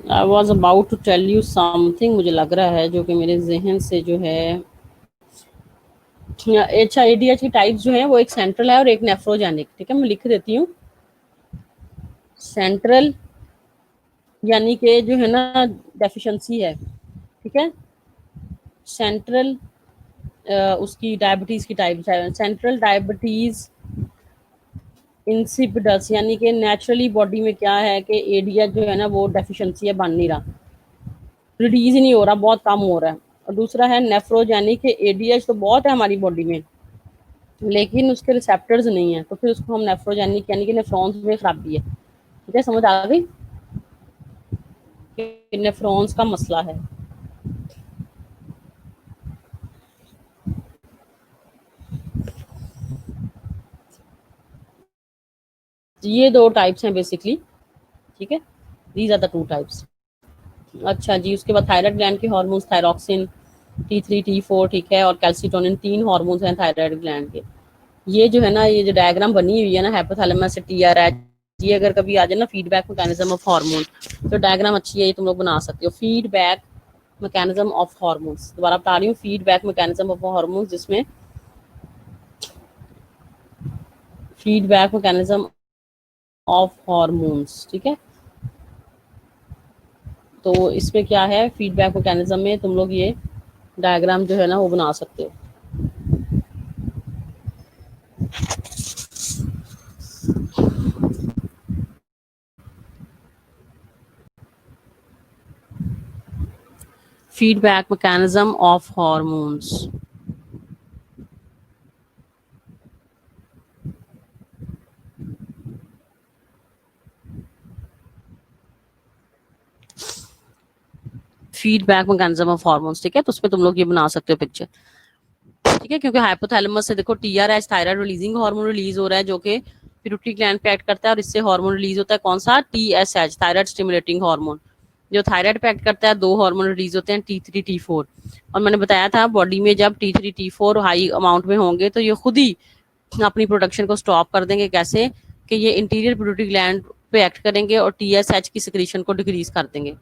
I was about to tell you something, मुझे लग रहा है, जो कि मेरे जहन से जो है। अच्छा, एडीएच की टाइप्स जो है वो एक सेंट्रल है और एक नेफ्रोजेनिक, ठीक है, मैं लिख देती हूँ। सेंट्रल यानी कि जो है ना डेफिशिएंसी है, ठीक है। सेंट्रल उसकी डायबिटीज की टाइप है, सेंट्रल डायबिटीज इंसिपिडस, यानी कि नेचुरली बॉडी में क्या है कि एडीएच जो है ना वो डेफिशिएंसी है, बन नहीं रहा, रिलीज ही नहीं हो रहा, बहुत कम हो रहा है। और दूसरा है नेफ्रोजेनिक, एडीएच तो बहुत है हमारी बॉडी में लेकिन उसके रिसेप्टर्स नहीं है, तो फिर उसको हम नेफ्रोजेनिक यानी कि नेफ्रॉन्स में खराबी है, ठीक है, समझ आ गई। कि नेफ्रॉन्स का मसला है। ये दो टाइप्स हैं बेसिकली, ठीक है, these are the two types. अच्छा जी, उसके बाद थायराइड ग्लैंड के हार्मोन्स थायरॉक्सिन, T3 T4, ठीक है, और कैल्सिटोनिन, 3 हार्मोन्स हैं थायराइड ग्लैंड के। ये जो है ना, ये जो डायग्राम बनी हुई है ना हाइपोथैलेमस से TRH, ये अगर कभी आ जाए ना फीडबैक मैकेनिज्म ऑफ हार्मोन, तो डायग्राम अच्छी है, ये तुम लोग बना सकते हो। फीडबैक मैकेनिज्म ऑफ हार्मोन्स, दोबारा बता रही हूँ, फीडबैक मैकेनिज्म ऑफ हार्मोन्स, जिसमें फीडबैक मैकेनिज्म ऑफ हार्मोन्स, ठीक है। तो इसमें क्या है, फीडबैक मैकेनिज्म में तुम लोग ये डायग्राम जो है ना वो बना सकते हो। Feedback mechanism of hormones, feedback mechanism of hormones, ठीक है। तो उसमें तुम लोग ये बना सकते हो पिक्चर, ठीक है, क्योंकि हाइपोथैलेमस से देखो TRH thyroid releasing hormone release हो रहा है, जो कि पिट्यूटरी ग्लैंड पे एक्ट करता है, और इससे हार्मोन रिलीज होता है कौन सा, TSH थायराइड स्टिमुलेटिंग हार्मोन। जो थायराइड पे एक्ट करता है, 2 हार्मोन रिलीज होते हैं, T3 T4। और मैंने बताया था बॉडी में जब T3 T4 हाई अमाउंट में होंगे तो ये खुद ही अपनी प्रोडक्शन को स्टॉप कर देंगे। कैसे कि ये इंटीरियर पिट्यूटरी ग्लैंड पे एक्ट करेंगे और TSH की सिक्रीशन को डिक्रीज कर देंगे,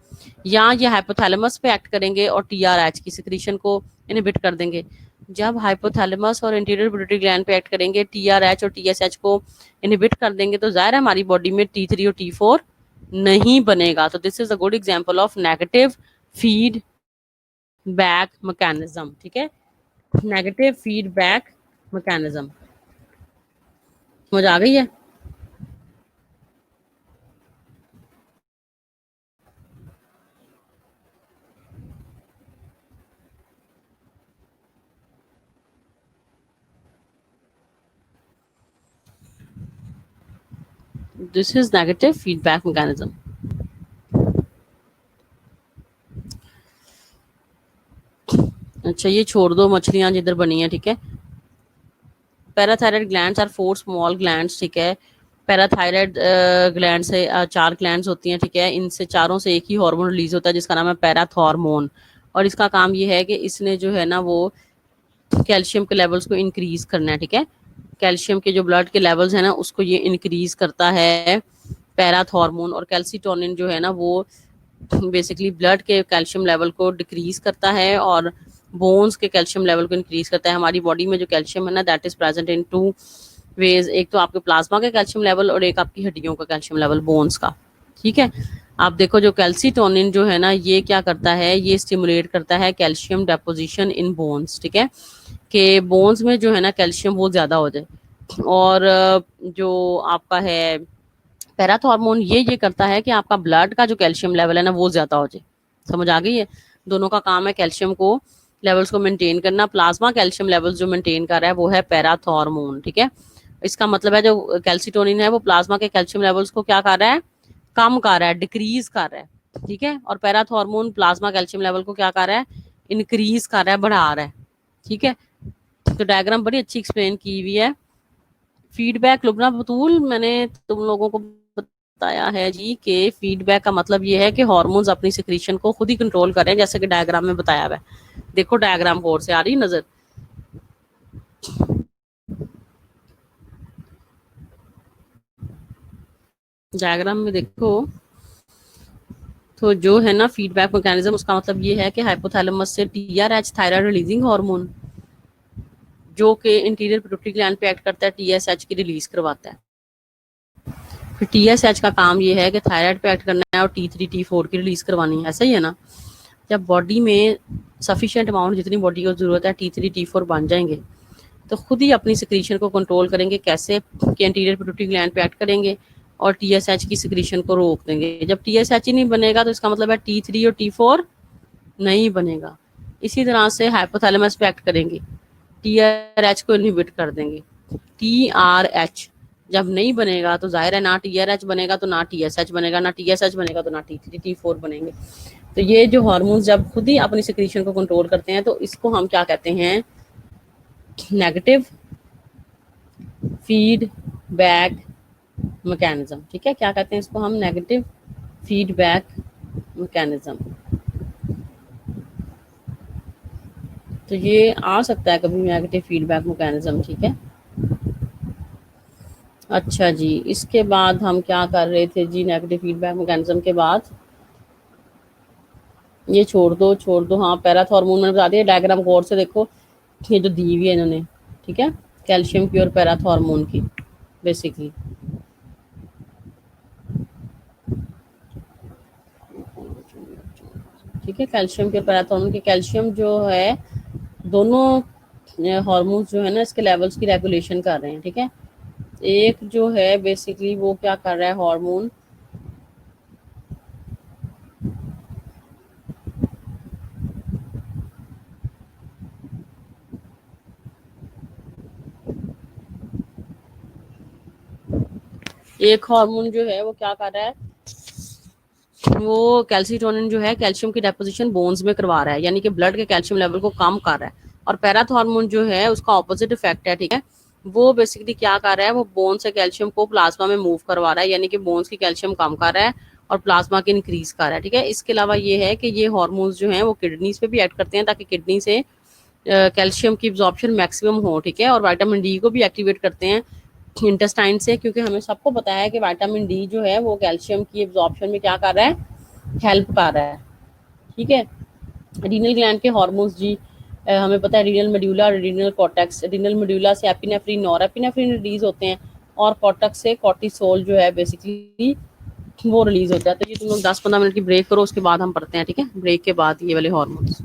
या ये हाइपोथैलेमस पे एक्ट करेंगे और TRH की सिक्रीशन को इनहिबिट कर देंगे। जब हाइपोथैलेमस और इंटीरियर पिट्यूटरी ग्लैंड पे एक्ट करेंगे, TRH और TSH को इनहिबिट कर देंगे, तो जाहिर है हमारी बॉडी में T3 और T4 नहीं बनेगा। तो this is a good example of negative feedback mechanism, ठीक है, नेगेटिव फीडबैक मैकेनिज्म। समझ आ गई है? This is negative feedback mechanism. अच्छा, ये छोड़ दो मछलियां जिधर बनी है, ठीक है। Parathyroid glands are 4 small glands, ठीक है। पैराथायराइड ग्लैंड से 4 ग्लैंड्स होती हैं, ठीक है। इनसे चारों से एक ही हार्मोन रिलीज होता है जिसका नाम है पैराथॉर्मोन, और इसका काम ये है कि इसने जो है ना वो कैल्शियम के लेवल्स को इंक्रीज करना है, ठीक है। कैल्शियम के जो ब्लड के लेवल्स है ना उसको ये इंक्रीज करता है पैराथॉर्मोन, और कैल्सिटोनिन जो है ना वो बेसिकली ब्लड के कैल्शियम लेवल को डिक्रीज करता है और बोन्स के कैल्शियम लेवल को इंक्रीज करता है। हमारी बॉडी में जो कैल्शियम है ना that is present in 2 ways, एक तो आपके प्लाज्मा के कैल्शियम लेवल और एक आपकी हड्डियों का कैल्शियम लेवल, बोन्स का, ठीक है। आप देखो जो कैल्सिटोनिन जो है ना ये क्या करता है, ये स्टिमुलेट करता है कैल्शियम डेपोजिशन इन बोन्स, ठीक है, कि बोन्स में जो है ना कैल्शियम वो ज्यादा हो जाए। और जो आपका है पैराथॉर्मोन, ये करता है कि आपका ब्लड का जो कैल्शियम लेवल है ना वो ज्यादा हो जाए। समझ आ गई है? दोनों का काम है कैल्शियम को लेवल्स को मेंटेन करना। प्लाज्मा कैल्शियम लेवल्स जो मेंटेन कर रहा है वो है पैराथॉर्मोन, ठीक है। इसका मतलब है जो कैल्सिटोनिन है वो प्लाज्मा के कैल्शियम लेवल्स को क्या कर रहा है, कम कर रहा है, डिक्रीज कर रहा है, ठीक है। और पैराथॉर्मोन प्लाज्मा कैल्शियम लेवल को क्या कर रहा है, इंक्रीज कर रहा है, बढ़ा रहा है, ठीक है। तो डायग्राम बड़ी अच्छी एक्सप्लेन की हुई है। फीडबैक लुबना बतूल, मैंने तुम लोगों को बताया है जी कि फीडबैक का मतलब ये है कि हार्मोन्स अपनी सिक्रीशन को खुद ही कंट्रोल करें, जैसे कि डायग्राम में बताया हुआ है। देखो डायग्राम गौर से आ रही नजर, डायग्राम में देखो। तो जो है ना फीडबैक मैकेनिज्म, उसका मतलब ये है कि हाइपोथैलेमस से TRH थायराइड रिलीजिंग हार्मोन जो कि इंटीरियर पिट्यूटरी ग्लैंड पे एक्ट करता है, TSH की रिलीज करवाता है। फिर TSH का काम ये है कि थायराइड पे एक्ट करना है और T3 T4 की रिलीज करवानी है, ऐसा ही है ना। जब बॉडी में सफिशिएंट अमाउंट जितनी बॉडी को जरूरत है T3 T4 बन जाएंगे तो खुद ही अपनी सिक्रीशन को कंट्रोल करेंगे। कैसे कि इंटीरियर पिट्यूटरी ग्लैंड पे एक्ट करेंगे और TSH की सिक्रीशन को रोक देंगे। जब TSH ही नहीं बनेगा तो इसका मतलब है T3 और T4 नहीं बनेगा। इसी तरह से हाइपोथैलेमस पे एक्ट करेंगे, TRH को इनहिबिट कर देंगे, TRH जब नहीं बनेगा तो जाहिर है ना TRH बनेगा तो ना TSH बनेगा, ना TSH बनेगा तो ना T3 T4 बनेंगे। तो ये जो हार्मोन्स जब खुद ही अपनी सिक्रीशन को कंट्रोल करते हैं तो इसको हम क्या कहते हैं, नेगेटिव फीडबैक मैकेनिज्म। ठीक है, क्या कहते हैं इसको हम, नेगेटिव फीडबैक मैकेनिज्म। तो ये आ सकता है कभी नेगेटिव फीडबैक मैकेनिज्म। ठीक है, अच्छा जी, इसके बाद हम क्या कर रहे थे जी, नेगेटिव फीडबैक मैकेनिज्म के बाद ये छोड़ दो छोड़ दो, हाँ पैराथ हार्मोन मैंने बता दिया, डायग्राम गौर से देखो, ये जो दी हुई है इन्होंने। ठीक है, कैल्शियम की और पैराथ हार्मोन की बेसिकली। ठीक है, कैल्शियम के और पैराथ हार्मोन के, कैल्शियम जो है दोनों हार्मोन्स जो है ना इसके लेवल्स की रेगुलेशन कर रहे हैं। ठीक है, एक जो है बेसिकली वो क्या कर रहा है हार्मोन, एक हार्मोन जो है वो क्या कर रहा है, वो कैल्सिटोनिन जो है कैल्शियम की डेपोजिशन बोन्स में करवा रहा है, यानी कि ब्लड के कैल्शियम लेवल को कम कर रहा है। और पैराथ हार्मोन जो है उसका ऑपोजिट इफेक्ट है। ठीक है, वो बेसिकली क्या कर रहा है, वो बोन से कैल्शियम को प्लाज्मा में मूव करवा रहा है, यानी कि बोन्स की कैल्शियम कम कर रहा है और प्लाज्मा की इंक्रीज कर रहा है। ठीक है, इसके अलावा ये है कि ये हार्मोन्स जो हैं वो किडनीज पे भी एक्ट करते हैं ताकि किडनी से कैल्शियम की एब्जॉर्प्शन मैक्सिमम हो। ठीक है, और विटामिन डी को भी एक्टिवेट करते हैं इंटेस्टाइन से, क्योंकि हमें सबको पता है कि विटामिन डी जो है वो कैल्शियम की एब्जॉर्प्शन में क्या कर रहा है, हेल्प कर रहा है। ठीक है, रीनल ग्लैंड के हार्मोन्स जी, हमें पता है रीनल मेड्यूला और रीनल कॉर्टेक्स। रीनल मेड्यूला से एपिनेफ्रिन नॉर एपिनेफ्रिन रिलीज होते हैं, और कॉर्टेक्स से कॉर्टिसोल जो है बेसिकली वो रिलीज होता है। तो ये तुम लोग 10-15 मिनट की ब्रेक करो, उसके बाद हम पढ़ते हैं। ठीक है, ब्रेक के बाद ये वाले हार्मोन्स।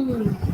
हाँ,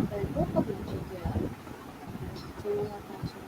बैंकॉक का बीच है क्या यार? चलो जाते हैं please.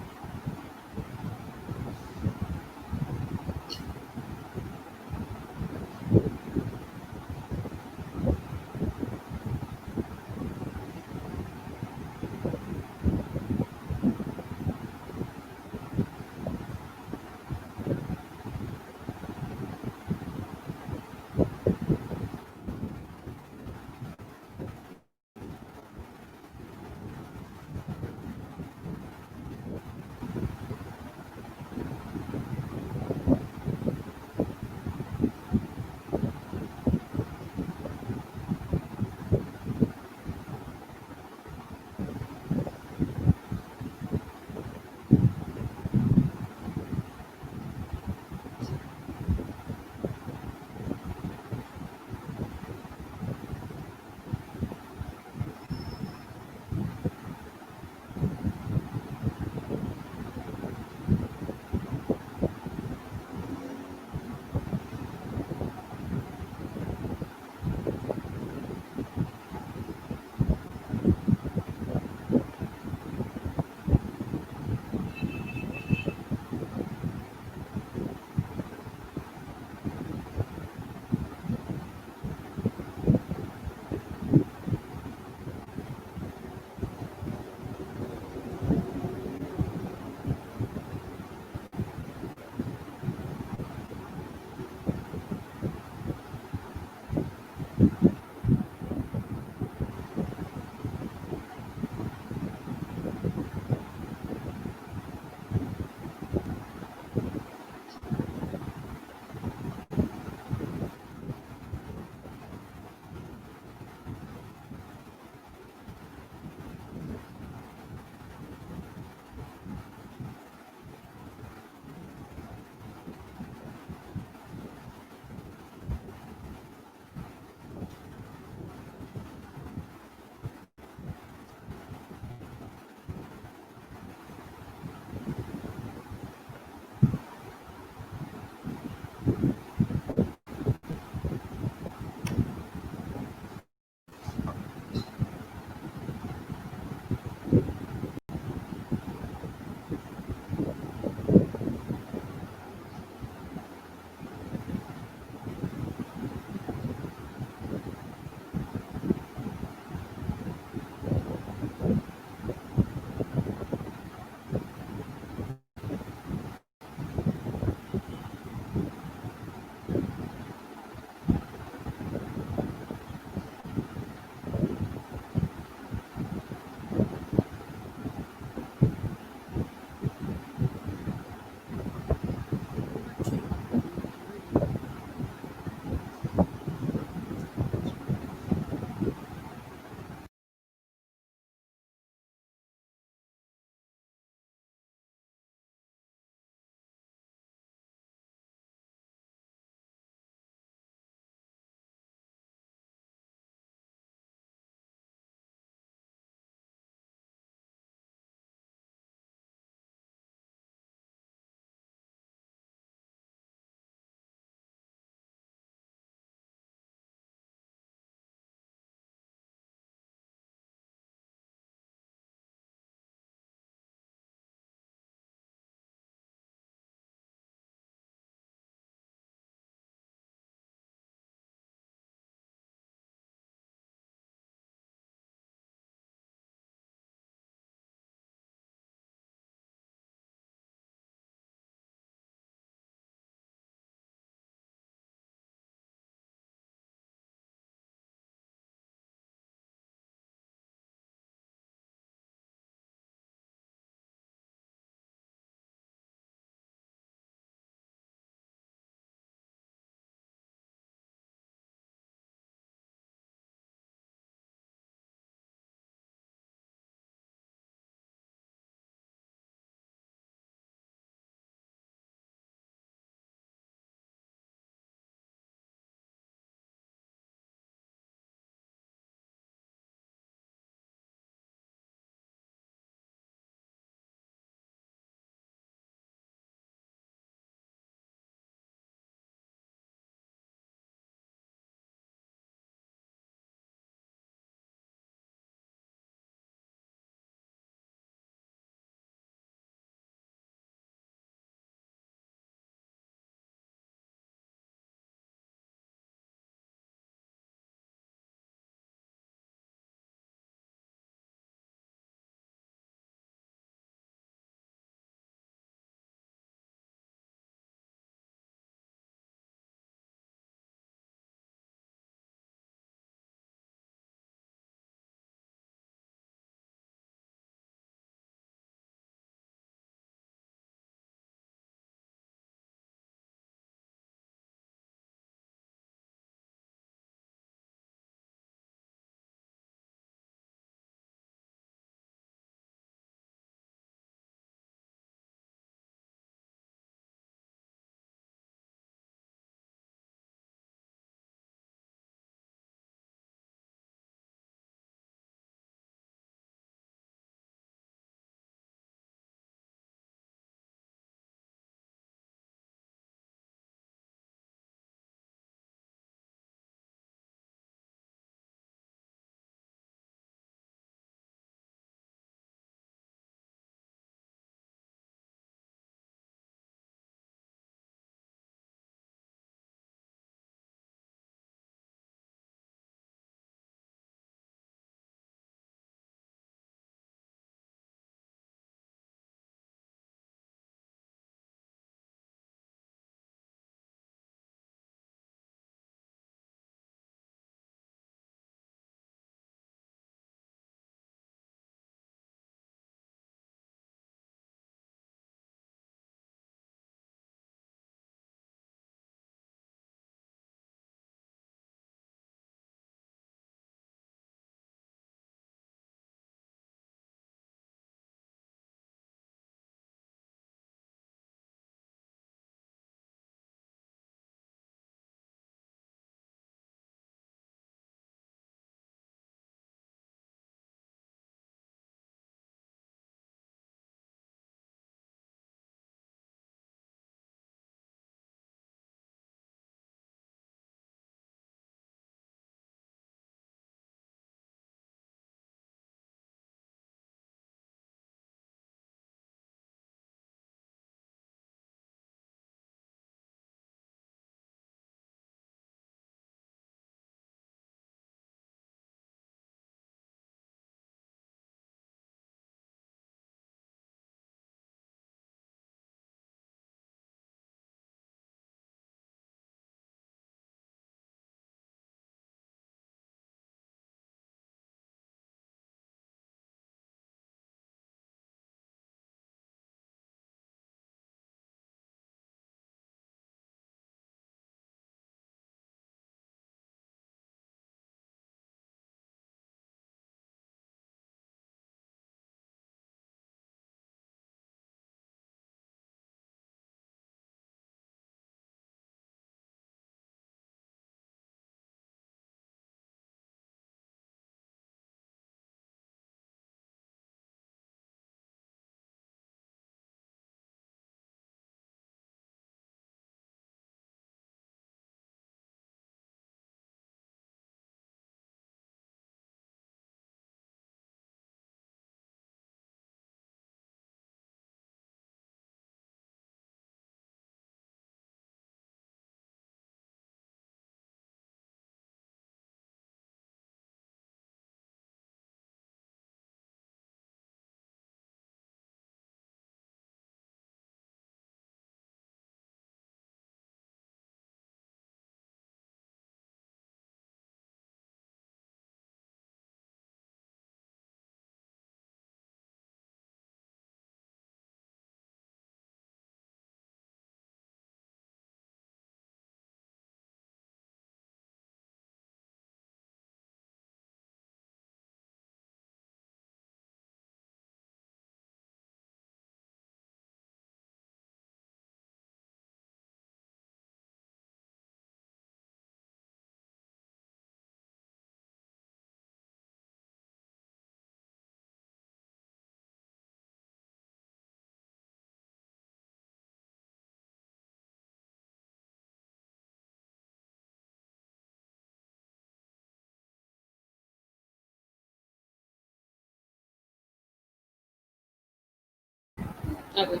Okay.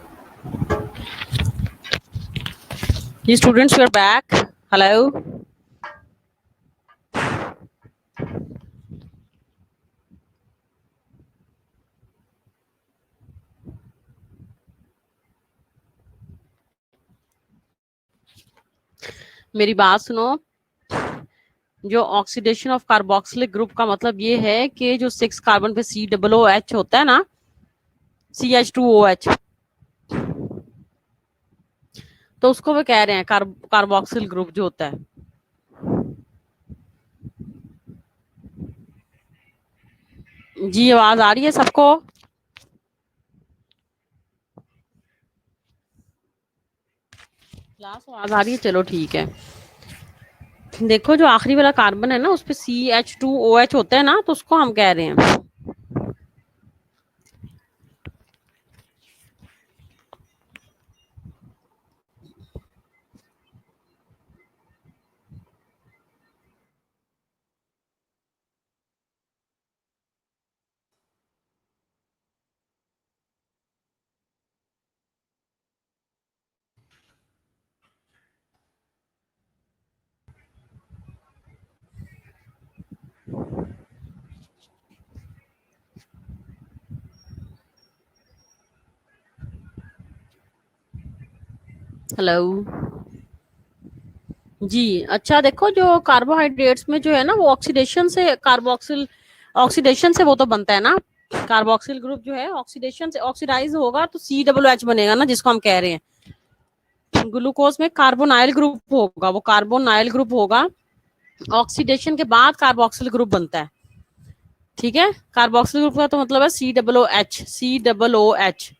These students were back. Hello. मेरी बात सुनो। जो ऑक्सीडेशन ऑफ कार्बोक्सिलिक ग्रुप का मतलब ये है कि जो 6 कार्बन पे COOH होता है ना, CH2OH, तो उसको वो कह रहे हैं कार्बोक्सिल ग्रुप जो होता है। जी आवाज आ रही है सबको? क्लास आवाज आ रही है? चलो ठीक है। देखो जो आखिरी वाला कार्बन है ना, उस पे CH2OH होता है ना, तो उसको हम कह रहे हैं। हेलो जी। अच्छा देखो, जो कार्बोहाइड्रेट्स में जो है ना, वो ऑक्सीडेशन से कार्बोक्सिल, ऑक्सीडेशन से वो तो बनता है ना, कार्बोक्सिल ग्रुप जो है ऑक्सीडेशन से ऑक्सीडाइज होगा तो COOH बनेगा ना, जिसको हम कह रहे हैं। ग्लूकोज में कार्बोनाइल ग्रुप होगा, वो कार्बोनाइल ग्रुप होगा, ऑक्सीडेशन के बाद कार्बोक्सिल ग्रुप बनता है। ठीक है, कार्बोक्सिल ग्रुप का तो मतलब है COOH।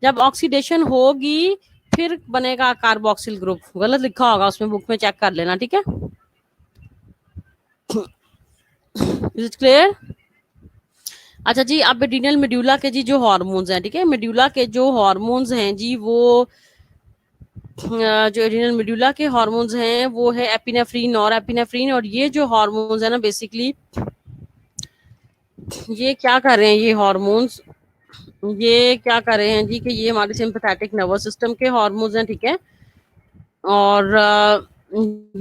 जब ऑक्सीडेशन होगी फिर बनेगा कार्बोक्सिल ग्रुप। गलत लिखा होगा उसमें, बुक में चेक कर लेना। ठीक है, इज इट क्लियर? अच्छा जी, अब एड्रीनल मेड्यूला के जी जो हार्मोन्स हैं, ठीक है, मेड्यूला के जो हार्मोन्स हैं जी, वो जो एड्रीनल मेड्यूला के हार्मोन्स हैं वो है एपिनेफ्रीन और एपिनेफ्रीन। और ये जो हार्मोन्स है ना, बेसिकली ये क्या कर रहे हैं, ये हार्मोन्स ये क्या कर रहे हैं जी, कि ये हमारे सिंपैथेटिक नर्वस सिस्टम के हार्मोन्स हैं। ठीक है, और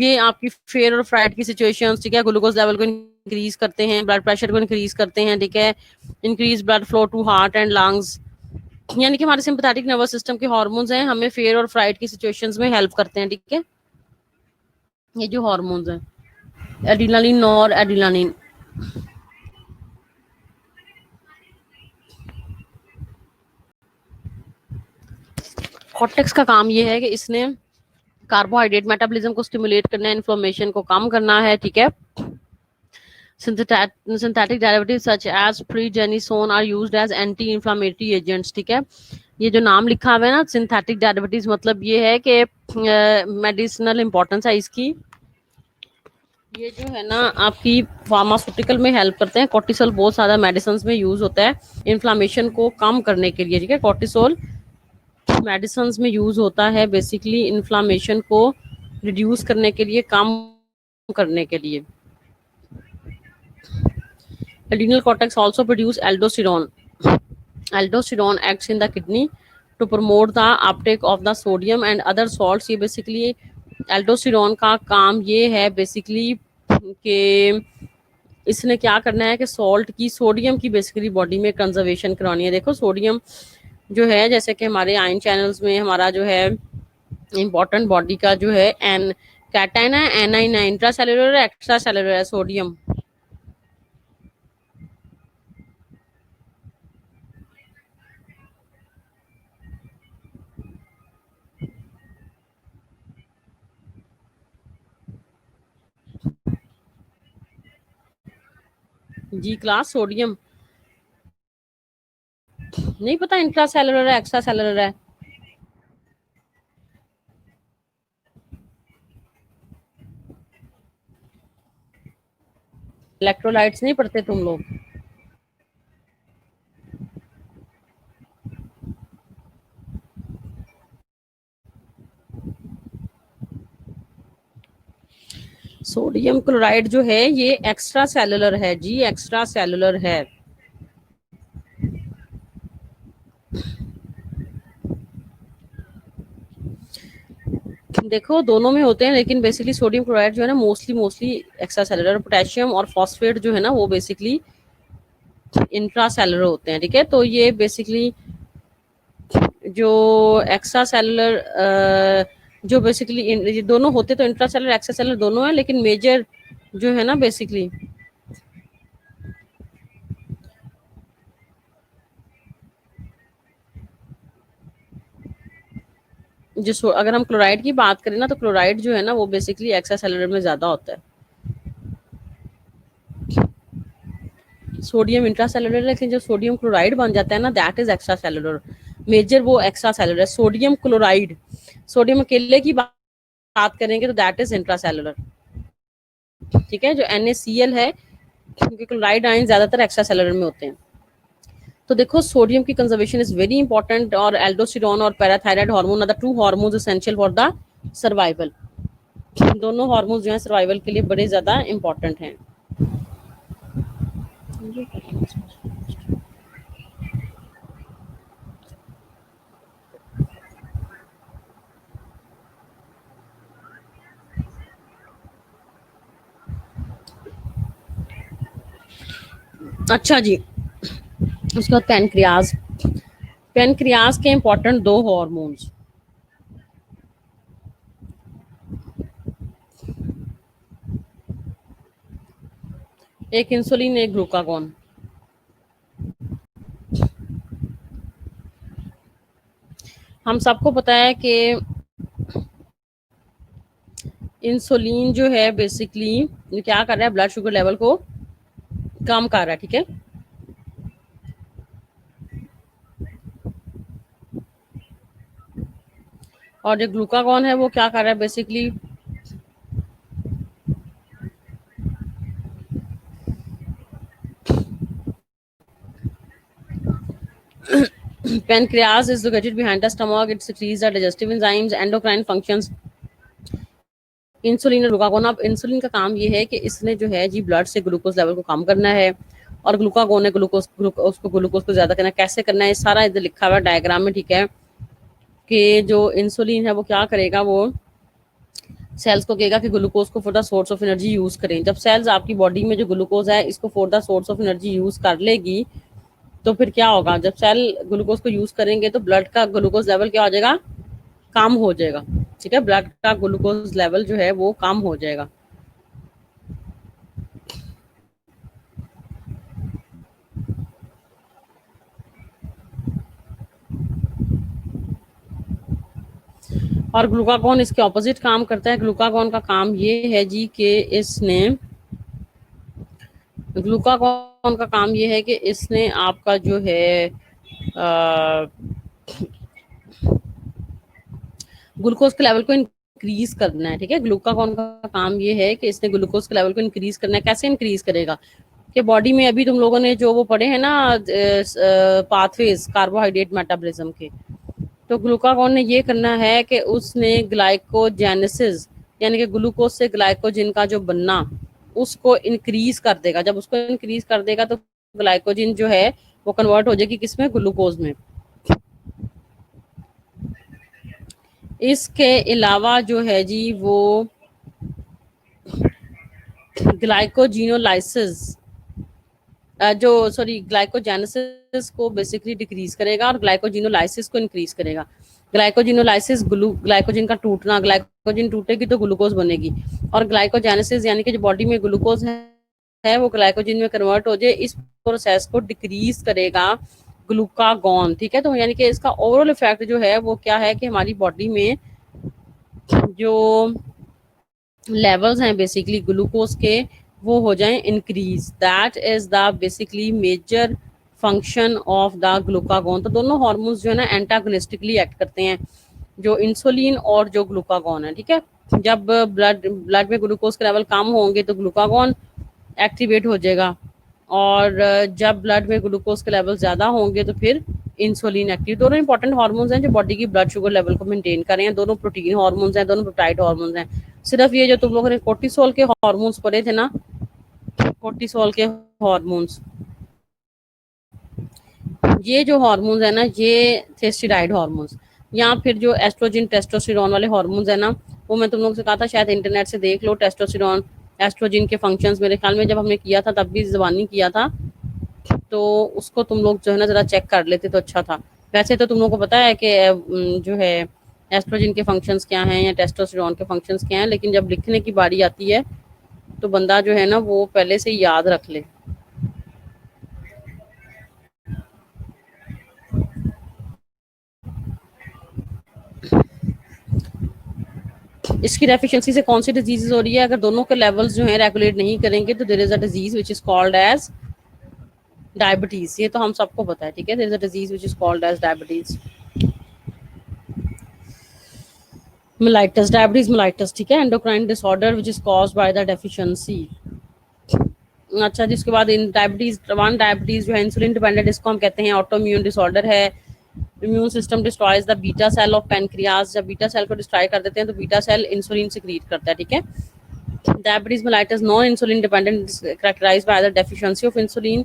ये आपकी फेयर और फ्राइड की सिचुएशंस, ठीक है, ग्लूकोज लेवल को इंक्रीज करते हैं, ब्लड प्रेशर को इंक्रीज करते हैं। ठीक है, increase blood flow to heart and lungs. यानी कि हमारे सिंपैथेटिक नर्वस सिस्टम के हार्मोन्स हैं, हमें फेयर और फ्राइड की सिचुएशंस में हेल्प करते हैं। ठीक है, ये जो हार्मोन्स हैं, एड्रेनालिन और एड्रेनालिन। कॉर्टेक्स का काम ये है कि इसने कार्बोहाइड्रेट मेटाबॉलिज्म को स्टिमुलेट करना है, इन्फ्लेमेशन को कम करना है। ठीक है, synthetic derivatives such as prednisone are used as anti-inflammatory agents। ठीक है, ये जो नाम लिखा हुआ है ना सिंथेटिक डेरिवेटिव्स, मतलब ये है कि मेडिसिनल इंपॉर्टेंस है इसकी। ये जो है ना आपकी फार्मास्यूटिकल में हेल्प करते हैं। कॉर्टिसोल बहुत सारा मेडिसिन में यूज होता है इन्फ्लामेशन को कम करने के लिए। ठीक है, कॉर्टिसोल मेडिसिन में यूज होता है बेसिकली इन्फ्लामेशन को रिड्यूस करने के लिए, कम करने के लिए। Adrenal cortex also produce aldosterone. Aldosterone acts in the kidney to promote the uptake of the sodium and other salts। ये basically aldosterone का काम ये है बेसिकली कि इसने क्या करना है कि सॉल्ट की, सोडियम की बेसिकली बॉडी में कंजर्वेशन करानी है। देखो सोडियम जो है, जैसे कि हमारे आयन चैनल्स में हमारा जो है इम्पोर्टेंट बॉडी का जो है एन कैटायन है, एनाइन है, इंट्रा सेलुलर है, एक्स्ट्रा सेलुलर है सोडियम। जी क्लास, सोडियम नहीं पता इंट्रा सेलुलर है एक्स्ट्रा सेलुलर है? इलेक्ट्रोलाइट्स नहीं पढ़ते तुम लोग? सोडियम क्लोराइड जो है ये एक्स्ट्रा सेलुलर है जी, एक्स्ट्रा सेलुलर है। देखो दोनों में होते हैं, लेकिन बेसिकली सोडियम क्लोराइड जो है ना मोस्टली एक्स्ट्रा सेलुलर, पोटेशियम और फॉस्फेट जो है ना वो बेसिकली इंट्रा सेलुलर होते हैं। ठीक है, तो ये बेसिकली जो एक्स्ट्रा सेलुलर जो बेसिकली ये दोनों होते तो इंट्रा सेलुलर एक्स्ट्रा सेलुलर दोनों है, लेकिन मेजर जो है ना बेसिकली अगर हम क्लोराइड की बात करें ना, तो क्लोराइड जो है ना वो बेसिकली एक्स्ट्रा सेलुलर में ज्यादा होता है। सोडियम इंट्रा सेलुलर, लेकिन जो सोडियम क्लोराइड बन जाता है ना that is extracellular. Major वो एक्स्ट्रा सेलुलर है। सोडियम क्लोराइड, सोडियम अकेले की बात करेंगे तो दैट इज इंट्रा सेलुलर। ठीक है, जो NaCl है, क्योंकि क्लोराइड आयन ज्यादातर एक्स्ट्रा सेलुलर में होते हैं। तो देखो सोडियम की कंजर्वेशन इज वेरी इंपॉर्टेंट, और एल्डोस्टेरोन और parathyroid hormone are the two hormones essential for the survival. दोनों हार्मोन्स जो है सर्वाइवल के लिए बड़े ज्यादा इंपॉर्टेंट हैं। अच्छा जी, उसके बाद पैनक्रियाज। पैनक्रियाज के इंपॉर्टेंट दो हार्मोन्स, एक इंसुलिन एक ग्लूकागॉन। हम सबको पता है कि इंसुलिन जो है बेसिकली क्या कर रहा है, ब्लड शुगर लेवल को कम कर रहा है। ठीक है, और जो ग्लूकागॉन है वो क्या कर रहा है basically pancreas is located behind the stomach. It secretes the digestive enzymes, endocrine functions. Insulin और ग्लूकागोन, अब इंसुलिन का काम ये है कि इसने जो है जी ब्लड से ग्लूकोज लेवल को कम करना है, और ग्लूकागोन ने ग्लूकोज को ज्यादा करना है। कैसे करना है ये सारा इधर लिखा हुआ है डायग्राम में। ठीक है, कि जो इंसुलिन है वो क्या करेगा, वो सेल्स को कहेगा कि ग्लूकोज को for the source of energy use करें। जब सेल्स आपकी बॉडी में जो ग्लूकोज है इसको for the source of energy use कर लेगी, तो फिर क्या होगा, जब सेल ग्लूकोज को यूज करेंगे तो ब्लड का ग्लूकोज लेवल क्या हो जाएगा, कम हो जाएगा। ठीक है, ब्लड का ग्लूकोज लेवल जो है वो कम हो जाएगा। और ग्लूकागॉन इसके ऑपोजिट काम करता है। ग्लूकागॉन का काम ये है जी कि इसने ग्लूकागॉन का काम ये है कि इसने आपका जो है ग्लूकोज के लेवल को इंक्रीज करना है। ठीक है, ग्लूकागॉन का काम ये है कि इसने ग्लूकोज के लेवल को इंक्रीज करना है। कैसे इंक्रीज करेगा, कि बॉडी में अभी तुम लोगों ने जो वो पढ़े हैं ना पाथवेज कार्बोहाइड्रेट मेटाबॉलिज्म के, तो ग्लूकागॉन ने ये करना है कि उसने ग्लाइकोजेनेसिस यानी कि ग्लूकोज से ग्लाइकोजिन का जो बनना उसको इंक्रीज कर देगा। जब उसको इंक्रीज कर देगा तो ग्लाइकोजिन जो है वो कन्वर्ट हो जाएगी किसमें, ग्लूकोज में। इसके अलावा जो है जी वो ग्लाइकोजिनोलाइसिस जो सॉरी ग्लाइकोजेनेसिस को बेसिकली डिक्रीज करेगा और ग्लाइकोजिनोलाइसिस को इंक्रीज करेगा। ग्लाइकोजिनोलाइसिस ग्लाइकोजिन का टूटना, ग्लाइकोजिन टूटेगी तो ग्लूकोज बनेगी, और ग्लाइकोजेनेसिस यानी कि जो बॉडी में ग्लूकोज है वो ग्लाइकोजिन में कन्वर्ट हो जाए, इस प्रोसेस को डिक्रीज करेगा ग्लूकागॉन। ठीक है, तो यानी कि इसका ओवरऑल इफेक्ट जो है वो क्या है कि हमारी बॉडी में जो लेवल्स हैं बेसिकली ग्लूकोज के वो हो जाएं increase. That is the basically major function of the glucagon. तो दोनों हार्मोन्स जो है ना एंटागोनिस्टिकली एक्ट करते हैं, जो इंसुलिन और जो ग्लूकागॉन है। ठीक है, जब ब्लड में ग्लूकोज के लेवल कम होंगे तो ग्लूकागॉन एक्टिवेट हो जाएगा, और जब ब्लड में ग्लूकोज के लेवल ज्यादा होंगे तो फिर इंसुलिन एक्टिव। दोनों इंपॉर्टेंट हार्मोन्स हैं जो बॉडी की ब्लड शुगर लेवल को मेंटेन कर रहे हैं। दोनों प्रोटीन हार्मोन्स हैं, दोनों पेप्टाइड हार्मोन्स हैं। सिर्फ ये जो तुम लोगों ने कोर्टिसोल के हार्मोन्स पढ़े थे ना, कोर्टिसोल के हार्मोन्स, ये जो हार्मोन्स है ना ये थे स्टेरॉइड हार्मोन्स, या फिर जो एस्ट्रोजन टेस्टोस्टेरोन वाले हार्मोन्स है ना वो मैं तुम लोग से कहा था, शायद इंटरनेट से देख लो, टेस्टोस्टेरोन एस्ट्रोजन के फंक्शंस। मेरे ख्याल में जब हमने किया था तब भी ज़बानी किया था, तो उसको तुम लोग जो है ना ज़रा चेक कर लेते तो अच्छा था। वैसे तो तुम लोगों को पता है कि जो है एस्ट्रोजन के फंक्शंस क्या हैं या टेस्टोस्टेरोन के फंक्शंस क्या हैं, लेकिन जब लिखने की बारी आती है तो बंदा जो है ना वो पहले से ही याद रख ले। इसकी डेफिशिएंसी से कौन सी डिजीज हो रही है? अगर दोनों के लेवल्स जो है रेगुलेट नहीं करेंगे तो there is a disease which is called as diabetes. ये तो हम सबको पता है, ठीक है। There is a disease which is called as diabetes mellitus, diabetes mellitus, ठीक है। Endocrine disorder which is caused by the deficiency. अच्छा जी, उसके बाद इन डायबिटीज, वन डायबिटीज जो है इंसुलिन डिपेंडेंट, इसको हम कहते हैं ऑटो इम्यून डिसऑर्डर है। Immune system destroys the beta cell of pancreas. जब बीटा सेल को डिस्ट्रॉय कर देते हैं तो बीटा सेल इंसुलिन सिक्रीट करता है, ठीक है। Diabetes mellitus, non-insulin dependent, is characterized by the deficiency of insulin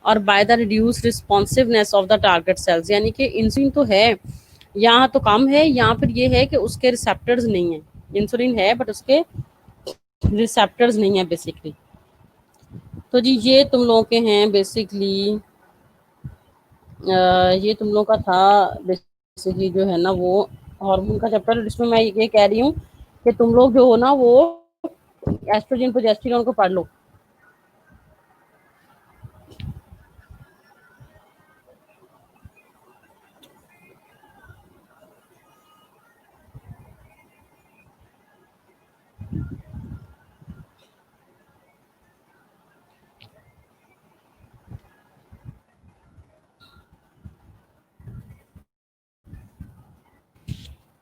और by the reduced responsiveness of the target cells। यानी कि इंसुलिन तो है, यहाँ तो कम है, यहाँ फिर ये है कि उसके रिसेप्टर्स नहीं है। इंसुलिन है बट उसके रिसेप्टर्स नहीं है बेसिकली। तो जी ये तुम लोगों के हैं बेसिकली, ये तुम लोगों का था बेसिकली जो है ना वो हार्मोन का चैप्टर, जिसमें मैं ये कह रही हूँ कि तुम लोग जो हो ना वो एस्ट्रोजन प्रोजेस्टेरोन को पढ़ लो।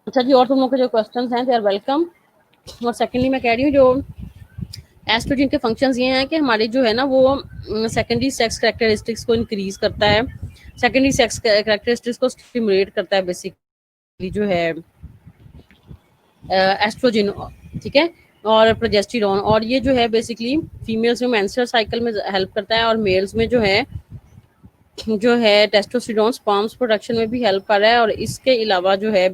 अच्छा जी, और तुम लोग के जो क्वेश्चंस हैं दे आर वेलकम। और सेकेंडली मैं कह रही हूँ जो एस्ट्रोजन के फंक्शंस ये हैं कि हमारे जो है ना वो सेकेंडरी सेक्स कैरेक्टरिस्टिक्स को इंक्रीज करता है, सेकेंडरी सेक्स कैरेक्टरिस्टिक्स को स्टिमुलेट करता है बेसिकली जो है एस्ट्रोजन, ठीक है, और प्रोजेस्टेरोन। और ये जो है बेसिकली फीमेल्स में मेंस्ट्रुअल साइकिल में हेल्प करता है, और मेल्स में जो है टेस्टोस्टेरोन स्पर्म्स प्रोडक्शन में भी हेल्प कर रहा है। और इसके अलावा जो है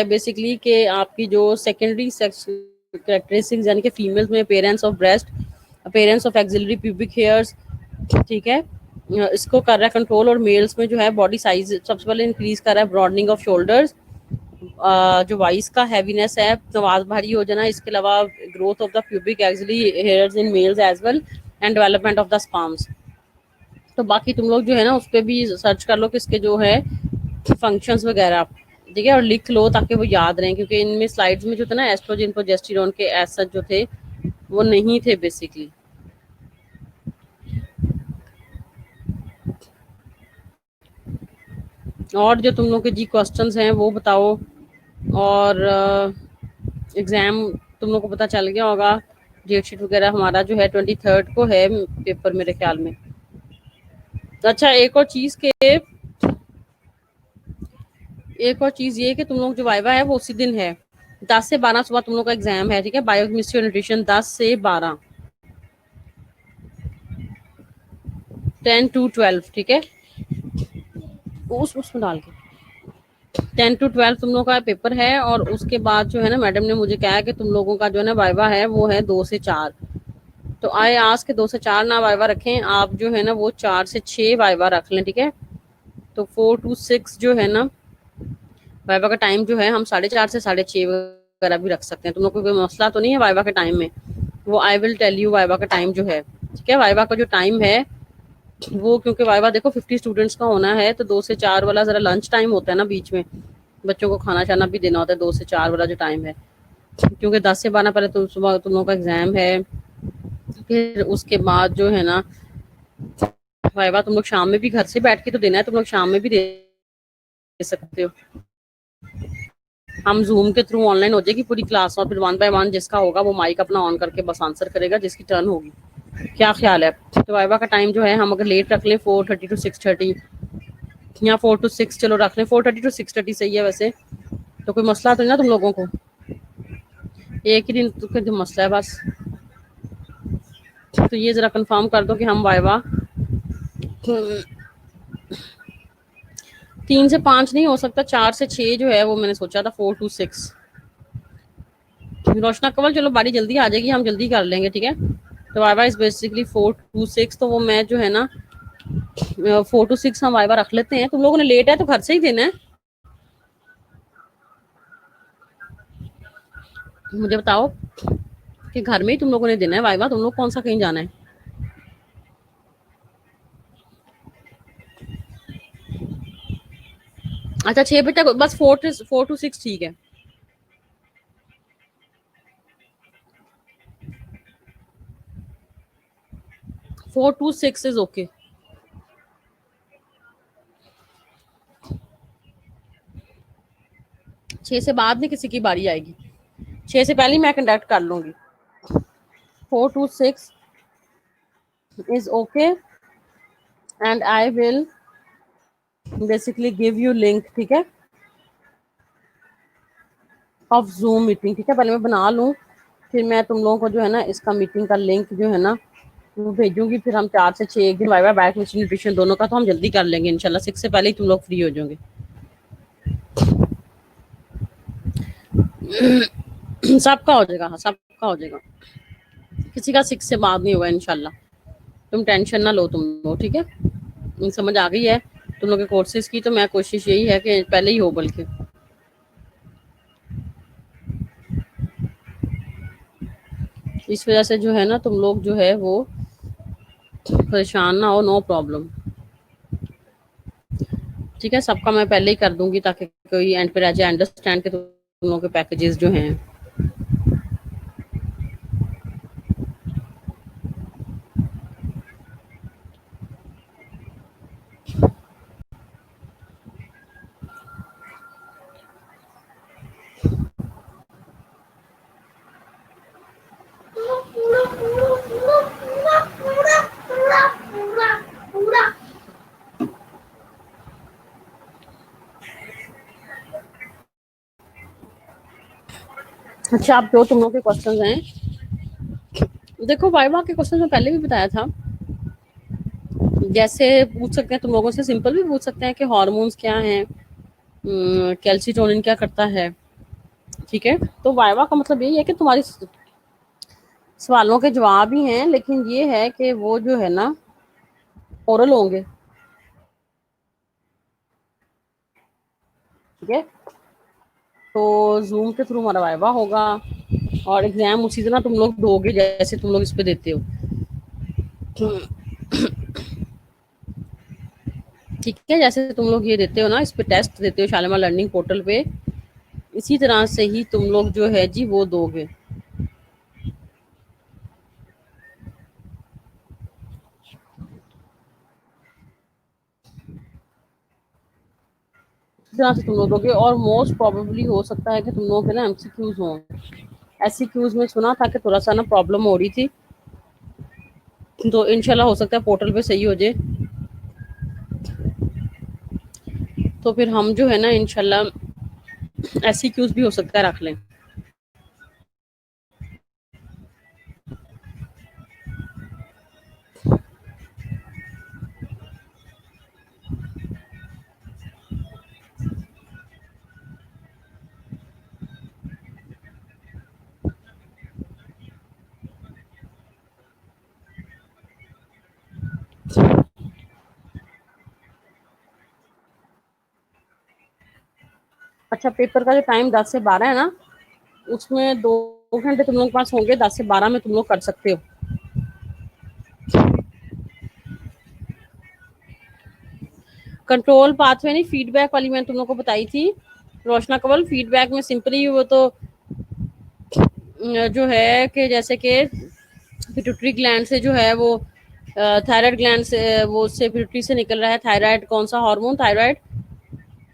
बेसिकली कि आपकी जो सेकेंडरी सेक्स कैरेक्टरिस्टिक्स यानी कि फीमेल्स में appearance of breast, appearance of axillary pubic hairs, ठीक है, इसको कर रहा है कंट्रोल। और मेल्स में जो है बॉडी साइज सबसे पहले इंक्रीज कर रहा है, ब्रॉडनिंग ऑफ शोल्डर्स, जो वाइस का हैवीनेस है, नवाज भारी हो जाना, इसके अलावा growth of the pubic axillary hairs in males as well, and development of the sperms. तो बाकी तुम लोग जो है ना उस पर भी सर्च कर लो कि इसके जो है फंक्शंस वगैरह, ठीक है, और लिख लो ताकि वो याद रहें, क्योंकि इनमें स्लाइड्स में जो था ना एस्ट्रोजन प्रोजेस्टेरोन के ऐसा जो थे वो नहीं थे बेसिकली। और जो तुम लोग के जी क्वेश्चंस हैं वो बताओ। और एग्ज़ाम तुम लोग को पता चल गया होगा, डेट शीट वगैरह हमारा जो है 23rd को है पेपर मेरे ख्याल में। अच्छा, एक और चीज़ ये कि तुम लोग जो वाइवा है वो उसी दिन है, 10 से 12 सुबह तुम लोग का एग्जाम है, ठीक है। बायोकेमिस्ट्री और न्यूट्रिशन 10 से 12, 10 to 12, ठीक है। उसमें डाल के 10 to 12 तुम लोगों का पेपर है। और उसके बाद जो है ना मैडम ने मुझे कहा कि तुम लोगों का जो है ना वाइवा है वो है 2 से 4। तो आए आज के 2 से 4 ना वाइवा रखें आप, जो है ना वो 4 से 6 वाइवा रख लें, ठीक है। तो 4 to 6 जो है ना वाइवा का टाइम जो है हम 4:30 से 6:30 वगैरह भी रख सकते हैं। तुम लोग को कोई मसला तो नहीं है वाइवा के टाइम में? वो I will tell you viva का टाइम जो है, ठीक है। वाइवा का जो टाइम है वो, क्योंकि वाइवा देखो 50 स्टूडेंट्स का होना है, तो 2 से 4 वाला जरा लंच टाइम होता है ना, बीच में बच्चों को खाना शाना भी देना होता है। 2 से 4 वाला जो टाइम है, क्योंकि 10 से 12 पहले तो सुबह तुम लोगों का एग्जाम है, फिर उसके बाद जो है ना वाइवा तुम लोग शाम में भी घर से बैठ के तो देना है, तुम लोग शाम में भी दे सकते हो। हम जूम के थ्रू ऑनलाइन हो जाएगी पूरी क्लास, और फिर 1 by 1 जिसका होगा वो माइक अपना ऑन करके बस आंसर करेगा जिसकी टर्न होगी। क्या ख्याल है? तो वाइवा का टाइम जो है हम अगर लेट रख लें 4:30 to 6:30, या 4 to 6 चलो रख लें, 4:30 to 6:30 सही है वैसे। तो कोई मसला तो नहीं ना तुम लोगों को? एक ही दिन तो मसला है बस। तो ये जरा कंफर्म कर दो कि हम वाइवा 3 से 5 नहीं हो सकता, 4 से 6 जो है वो मैंने सोचा था, 4 to 6। रोशना कंवल, चलो बारी जल्दी आ जाएगी, हम जल्दी कर लेंगे, ठीक है। तो वाइवा इज बेसिकली 4 to 6, तो वो मैं जो है ना 4 to 6 हम वाइवा रख लेते हैं। तुम लोगों ने लेट है तो घर से ही देना है, मुझे बताओ कि घर में ही तुम लोगों ने देना है वाइवा, तुम लोग कौन सा कहीं जाना है। अच्छा 6 बजे तक बस, 4 to 6 ठीक है। 4 to 6 इज ओके। 6 से बाद में किसी की बारी आएगी, 6 से पहले मैं कंडक्ट कर लूंगी। 4 to 6 is okay and I will basically give you link, ठीक है, ऑफ जूम मीटिंग, ठीक है। पहले मैं बना लूँ, फिर मैं तुम लोगों को जो है ना इसका मीटिंग का लिंक जो है ना वो भेजूंगी। फिर हम 4 से 6 एक दिन वाइवा बैक में न्यूट्रिशन दोनों का तो हम जल्दी कर लेंगे इंशाल्लाह, 6 से पहले ही तुम लोग फ्री हो जाओगे। सबका हो जाएगा, हाँ सबका हो जाएगा, किसी का 6 से बाद नहीं होगा इंशाल्लाह, तुम टेंशन ना लो तुम लोग, ठीक है। समझ आ गई है तुम लोग के कोर्सेज की, तो मैं कोशिश यही है कि पहले ही हो, बल्कि इस वजह से जो है ना तुम लोग जो है वो परेशान ना हो, नो प्रॉब्लम, ठीक है। सबका मैं पहले ही कर दूंगी ताकि कोई एंड पे रह जाए, अंडरस्टैंड के तुम लोगों के पैकेजेस जो हैं। अच्छा, आप जो तुम लोग के क्वेश्चंस हैं, देखो वाइवा के क्वेश्चन में पहले भी बताया था, जैसे पूछ सकते हैं तुम लोगों से, सिंपल भी पूछ सकते हैं कि हार्मोन्स क्या हैं, कैल्सिटोनिन क्या करता है, ठीक है। तो वाइवा का मतलब यही है कि तुम्हारी सवालों के जवाब ही हैं, लेकिन ये है कि वो जो है ना ओरल होंगे, ठीक है। तो जूम के थ्रू हमारा वाइवा होगा और एग्जाम उसी तरह तुम लोग दोगे जैसे तुम लोग इस पे देते हो, ठीक है। जैसे तुम लोग ये देते हो ना, इस पे टेस्ट देते हो शालिमार लर्निंग पोर्टल पे, इसी तरह से ही तुम लोग जो है जी वो दोगे। इस तरह से तुम लोग दोगे, और मोस्ट प्रोबेबली हो सकता है कि तुम लोगों के ना एमसीक्यूज हों। एससीक्यूज में सुना था कि थोड़ा सा ना प्रॉब्लम हो रही थी, तो इंशाल्लाह हो सकता है पोर्टल पे सही हो जाए, तो फिर हम जो है ना इंशाल्लाह एससीक्यूज भी हो सकता है रख लें। अच्छा, पेपर का जो टाइम 10 से 12 है ना, उसमें 2 घंटे तुम लोग के पास होंगे, 10 से 12 में तुम लोग कर सकते हो। कंट्रोल पाथवे नहीं, फीडबैक वाली मैंने तुम लोग को बताई थी रोशना कंवल। फीडबैक में सिंपली वो तो जो है कि जैसे कि पिट्यूटरी ग्लैंड से जो है वो थायराइड ग्लैंड से, वो उससे पिट्यूटरी से निकल रहा है थायराइड, कौन सा हार्मोन, थायराइड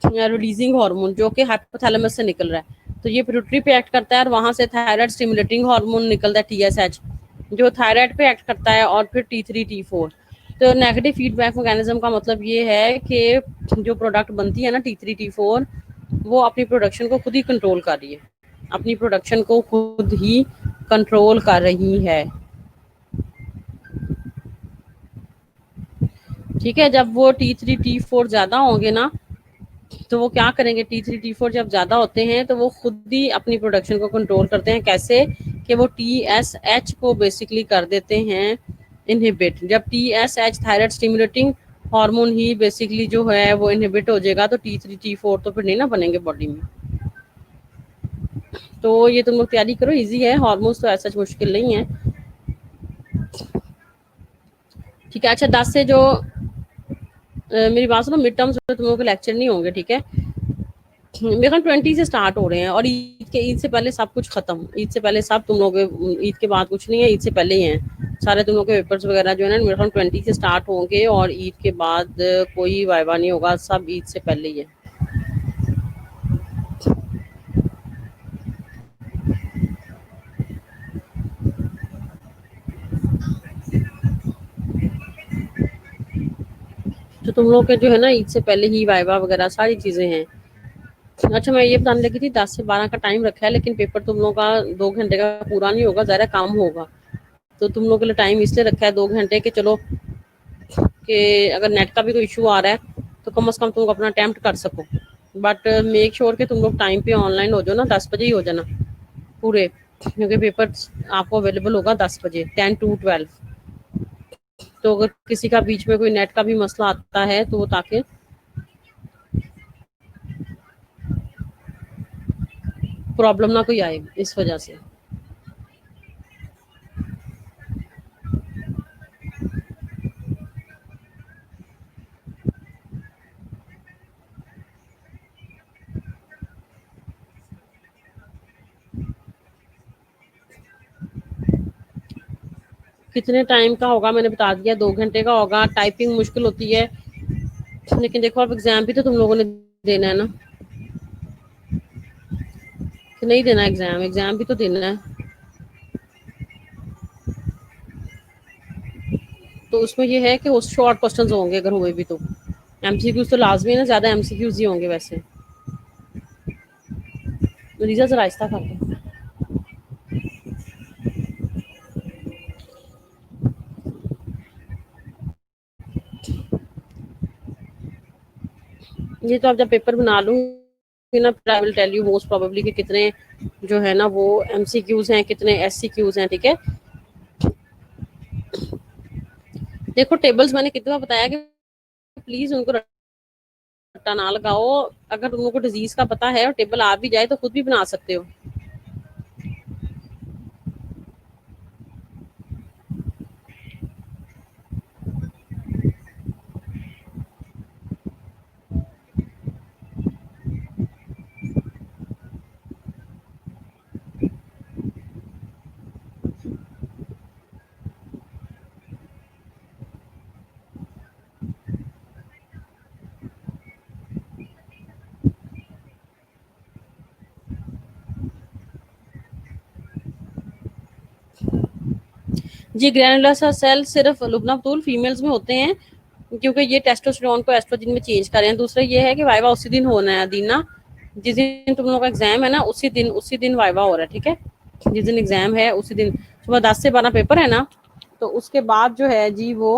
रिलीजिंग हार्मोन, जो कि हाइपोथैलेमस से निकल रहा है, तो ये पिट्यूटरी पे एक्ट करता है, और वहां से थायराइड स्टिमुलेटिंग हार्मोन निकलता है टीएसएच, जो थायराइड पे एक्ट करता है, और फिर T3 T4। तो नेगेटिव फीडबैक मैकेनिज्म का मतलब ये है कि जो प्रोडक्ट बनती है ना T3 T4, वो अपनी प्रोडक्शन को खुद ही कंट्रोल कर रही है, अपनी प्रोडक्शन को खुद ही कंट्रोल कर रही है, ठीक है। जब वो T3 T4 ज्यादा होंगे ना, तो वो क्या करेंगे, T3 T4 जब ज्यादा होते हैं तो वो खुद ही अपनी प्रोडक्शन को कंट्रोल करते हैं। कैसे कि वो TSH को बेसिकली कर देते हैं इनहिबिट। जब TSH थायराइड स्टिमुलेटिंग हार्मोन ही बेसिकली जो है वो इनहिबिट हो जाएगा तो T3 T4 तो फिर नहीं ना बनेंगे बॉडी में। तो ये तुम लोग तैयारी करो, इजी है, हार्मोन्स तो ऐसा मुश्किल नहीं है। ठीक है। अच्छा 10 से जो मेरी बात सुनो, मिड टर्म्स में तुम लोगों के लेक्चर नहीं होंगे, ठीक है। मेरे ख्याल 20 से स्टार्ट हो रहे हैं और ईद से पहले सब कुछ खत्म। ईद से पहले सब तुम लोग, ईद के बाद कुछ नहीं है, ईद से पहले ही हैं सारे तुम लोग के पेपर्स वगैरह जो है ना। मेरे ख्याल 20 से स्टार्ट होंगे और ईद के बाद कोई वाइवा नहीं होगा, सब ईद से पहले ही है। तो तुम लोग के जो है ना ईद से पहले ही वाइवा वगैरह सारी चीजें हैं। अच्छा मैं ये बताने लगी थी 10 से 12 का टाइम रखा है, लेकिन पेपर तुम लोग का 2 घंटे का पूरा नहीं होगा, ज़्यादा काम होगा। तो तुम लोग के लिए टाइम इसलिए रखा है 2 घंटे के, चलो कि अगर नेट का भी कोई इशू आ रहा है तो कम से कम तुम अपना अटेम्प्ट कर सको। बट मेक श्योर कि तुम लोग टाइम पे ऑनलाइन हो जाओ ना, 10 बजे ही हो जाना पूरे, क्योंकि पेपर आपको अवेलेबल होगा 10 बजे, 10 to 12। तो अगर किसी का बीच में कोई नेट का भी मसला आता है तो वो ताकि प्रॉब्लम ना कोई आए इस वजह से। कितने टाइम का होगा मैंने बता दिया, 2 घंटे का होगा। टाइपिंग मुश्किल होती है, लेकिन देखो अब एग्जाम भी तो तुम लोगों ने देना है ना, कि नहीं देना एग्जाम, एग्जाम भी तो देना है। तो उसमें ये है कि उस शॉर्ट क्वेश्चंस होंगे अगर हुए भी तो। एमसीक्यूज तो लाजमी है ना, ज्यादा एमसीक्यूज ही होंगे वैसे। रीजा जरा आहिस्ता कर। ये तो आप जब पेपर बना लूंगी ना, I will tell you most probably कि कितने जो है ना वो एमसीक्यूज हैं, कितने एससीक्यूज हैं, ठीक है। देखो टेबल्स मैंने कितना बताया कि प्लीज उनको रट्टा ना लगाओ। अगर तुम लोग को डिजीज का पता है और टेबल आ भी जाए तो खुद भी बना सकते हो। जी ग्रैनुलर सेल सिर्फ लुबना अब्दुल फीमेल्स में होते हैं, क्योंकि ये टेस्टोस्टेरोन को एस्ट्रोजन में चेंज कर रहे हैं। दूसरा ये है कि वाइवा उसी दिन होना है दीना, जिस दिन तुम लोग का एग्जाम है ना उसी दिन वाइवा हो रहा है, ठीक है। जिस दिन एग्जाम है उसी दिन सुबह 10 से 12 पेपर है ना, तो उसके बाद जो है जी वो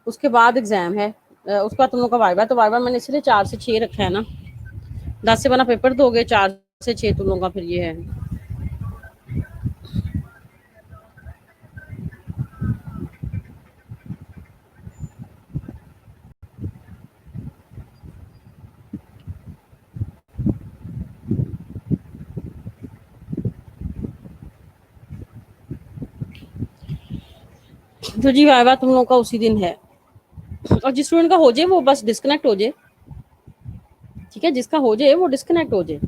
उसके बाद एग्जाम है। उसके बाद तुम लोग का वाइवा, तो वाइवा मैंने इसलिए 4 से 6 रखा है ना। 10 से 12 पेपर दोगे, 4 से 6 तुम लोग का फिर ये है। तो जी वाइवा तुम लोग का उसी दिन है। और जिस स्टूडेंट का हो जाए वो बस डिस्कनेक्ट हो जाए, ठीक है, जिसका हो जाए वो डिस्कनेक्ट हो जाए।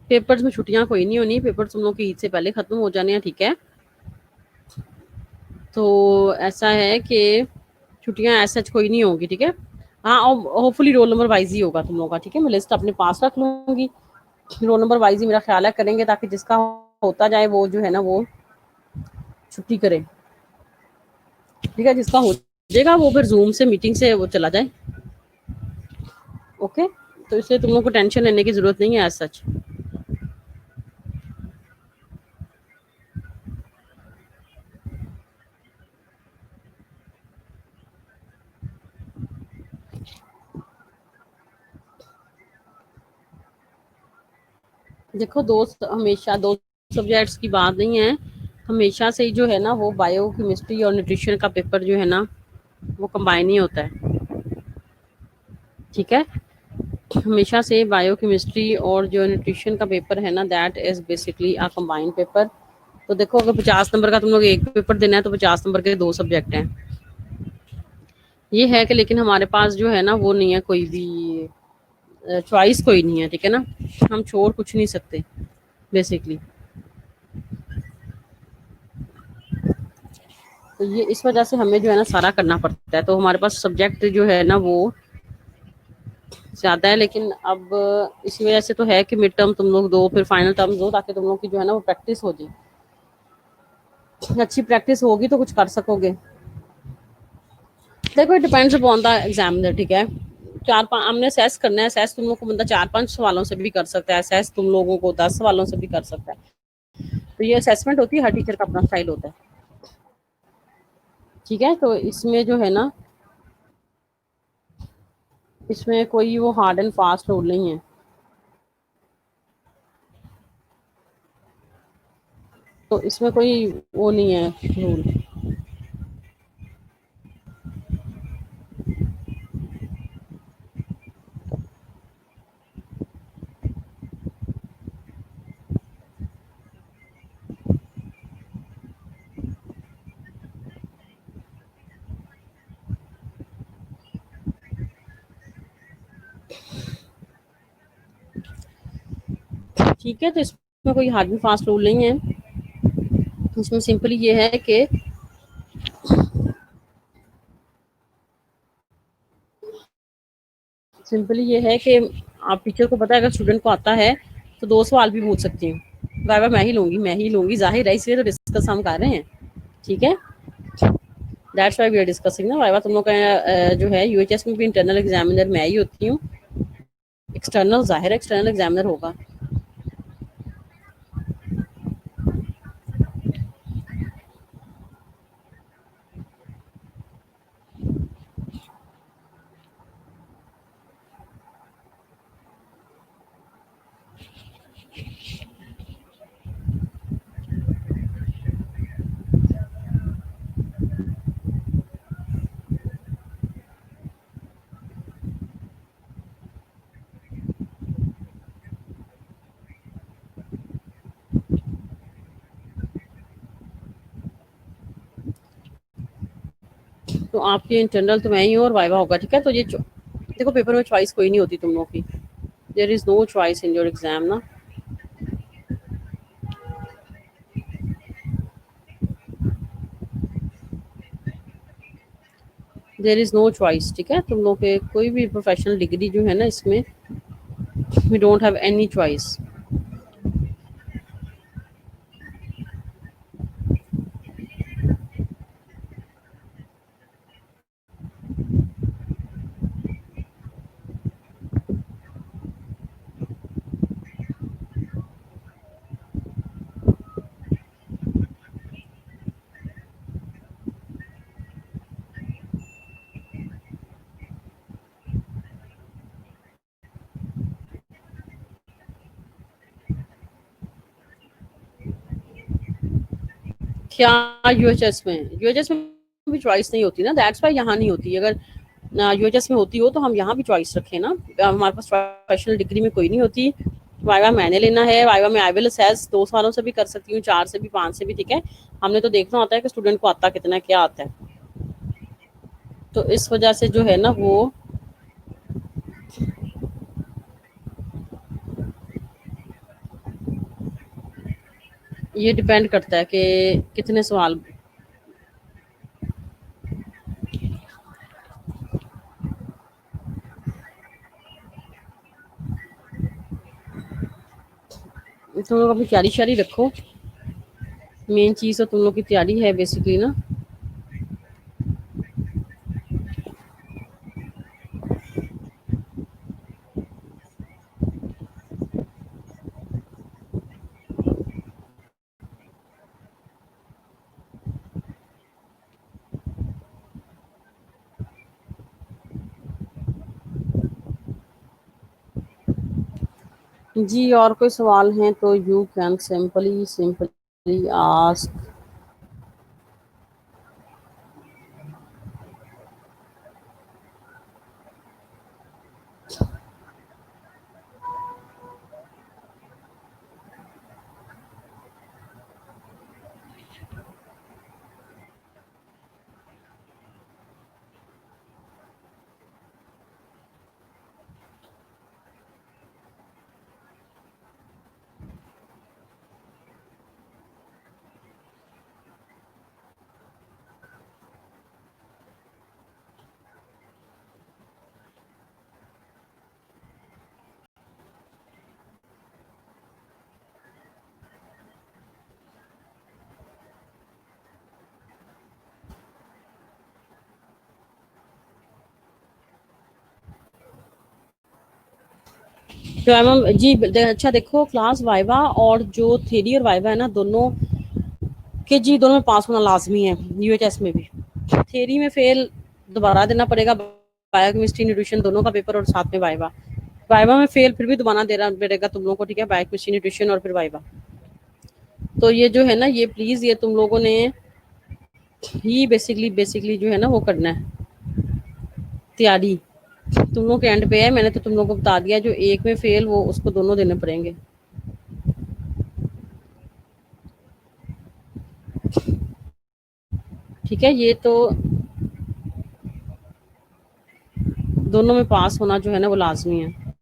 पेपर्स में छुट्टियां कोई नहीं होनी, पेपर तुम लोग की ईद से पहले खत्म हो जाने हैं, ठीक है। तो ऐसा है कि छुट्टियां ऐसा कोई नहीं होगी, ठीक है। हाँ और होपफुली रोल नंबर वाइज ही होगा तुम लोग का, ठीक है। मैं लिस्ट अपने पास रख लूंगी, रोल नंबर वाइज ही मेरा ख्याल है करेंगे, ताकि जिसका होता जाए वो जो है ना वो छुट्टी करे, ठीक है। जिसका हो जाएगा वो फिर जूम से मीटिंग से वो चला जाए, ओके। तो इसलिए तुम लोग को टेंशन लेने की जरूरत नहीं है एज सच। देखो दोस्त, हमेशा दो सब्जेक्ट्स की बात नहीं है, हमेशा से ही जो है ना वो बायो केमिस्ट्री और न्यूट्रिशन का पेपर जो है ना वो कंबाइन ही होता है, ठीक है। हमेशा से बायो केमिस्ट्री और जो न्यूट्रिशन का पेपर है ना that is basically a combined paper. तो देखो अगर 50 नंबर का तुम लोग एक पेपर देना है तो 50 नंबर के दो सब्जेक्ट हैं, ये है कि लेकिन हमारे पास जो है ना वो नहीं है कोई भी चॉइस, कोई नहीं है, ठीक है ना। हम छोड़ कुछ नहीं सकते बेसिकली। तो ये इस वजह से हमें जो है ना सारा करना पड़ता है, तो हमारे पास सब्जेक्ट जो है ना वो ज़्यादा है। लेकिन अब इसी वजह से तो है कि मिड टर्म तुम लोग दो, फिर फाइनल टर्म दो, ताकि तुम लोग की जो है ना वो प्रैक्टिस हो जाए। अच्छी प्रैक्टिस होगी तो कुछ कर सकोगे। देखो it depends upon the examiner, ठीक है। चार पांच हमने असेस करना है, असेस तुम लोग को बंदा 4-5 सवालों से भी कर सकता है, असेस तुम लोगों को 10 सवालों से भी कर सकता है। तो ये असेसमेंट होती है, हर टीचर का अपना स्टाइल होता है, ठीक है। तो इसमें जो है ना इसमें कोई वो हार्ड एंड फास्ट रूल नहीं है। तो इसमें कोई वो नहीं है रूल। ठीक है, तो इसमें कोई हार्ड एंड फास्ट रूल नहीं है। इसमें सिंपली ये है कि सिंपली ये है कि आप टीचर को पता है अगर स्टूडेंट को आता है तो 2 सवाल भी पूछ सकती हूँ। वाइवा मैं ही लूंगी, जाहिर है, इसलिए तो डिस्कस हम कर रहे हैं, ठीक है। That's why we are discussing ना। वाइवा तुम लोग का जो है यूएचएस में भी इंटरनल एग्जामिनर मैं ही होती हूँ, एक्सटर्नल जाहिर है एक्सटर्नल एग्जामिनर होगा। तो आपके इंटरनल तो मैं ही हूँ और वाइवा होगा, ठीक है। तो ये देखो पेपर में चॉइस कोई नहीं होती तुम लोग की, there is no choice in your exam ना। देयर इज नो चॉइस, ठीक है। तुम लोग के कोई भी प्रोफेशनल डिग्री जो है ना इसमें we don't have any choice. क्या यूएचएस में भी चॉइस नहीं होती ना, दैट्स वाई यहाँ नहीं होती। अगर यूएचएस में होती हो तो हम यहाँ भी चॉइस रखें ना। हमारे पास प्रोफेशनल डिग्री में कोई नहीं होती। वाइवा मैंने लेना है, वाइवा में आई विल असेस 2 सालों से भी कर सकती हूँ, 4 से भी, 5 से भी, ठीक है। हमने तो देखना होता है कि स्टूडेंट को आता कितना है, क्या आता है। तो इस वजह से जो है ना वो ये डिपेंड करता है कि कितने सवाल। तुम लोग अपनी तैयारी शारी रखो। मेन चीज़ तो तुम लोग की तैयारी है बेसिकली ना। जी और कोई सवाल हैं तो you can simply simply ask. तो मैम जी अच्छा देखो, क्लास वाइवा और जो थ्योरी और वाइवा है ना, दोनों के जी दोनों में पास होना लाजमी है, यूएचएस में भी। थ्योरी में फेल दोबारा देना पड़ेगा, बायोकेमिस्ट्री न्यूट्रिशन दोनों का पेपर और साथ में वाइवा। वाइवा में फेल फिर भी दोबारा देना पड़ेगा तुम लोगों को, ठीक है, बायोकेमिस्ट्री न्यूट्रिशन और फिर वाइवा। तो ये जो है ना, ये प्लीज ये तुम लोगों ने ही बेसिकली जो है ना वो करना है तैयारी। तुम लोग के एंड पे है, मैंने तो तुम लोगों को बता दिया, जो एक में फेल वो उसको दोनों देने पड़ेंगे। ठीक है, ये तो दोनों में पास होना जो है ना वो लाजमी है।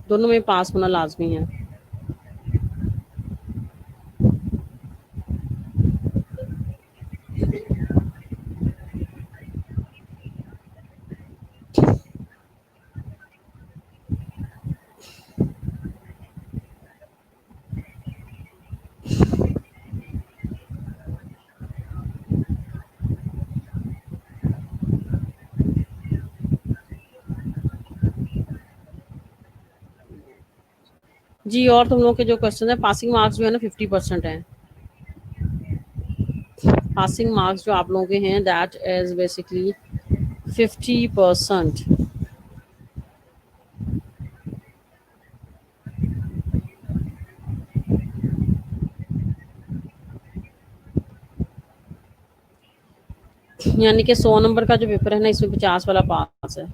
दोनों में पास होना लाजमी है। जी और तुम लोग के जो क्वेश्चन है, पासिंग मार्क्स जो है ना 50% है। पासिंग मार्क्स जो आप लोगों के हैं दैट इज बेसिकली 50%। यानी कि 100 नंबर का जो पेपर है ना, इसमें 50 वाला पास है।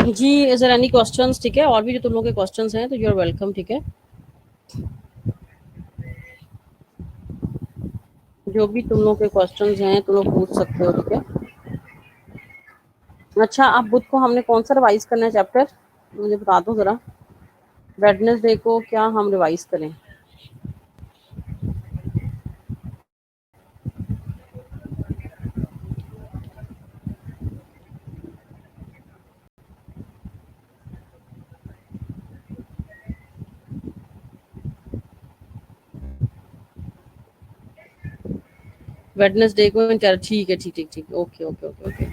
जी इज देयर एनी क्वेश्चंस? ठीक है, और भी जो तुम लोग के क्वेश्चंस हैं तो यू आर वेलकम। ठीक है, जो भी तुम लोग के क्वेश्चंस हैं तुम लोग पूछ सकते हो। ठीक है, अच्छा अब बुध को हमने कौन सा रिवाइज करना है चैप्टर, मुझे बता दो जरा। वेडनेसडे को क्या हम रिवाइज करें? वेडनेसडे को ठीक है, ठीक ठीक ठीक, ओके ओके ओके ओके।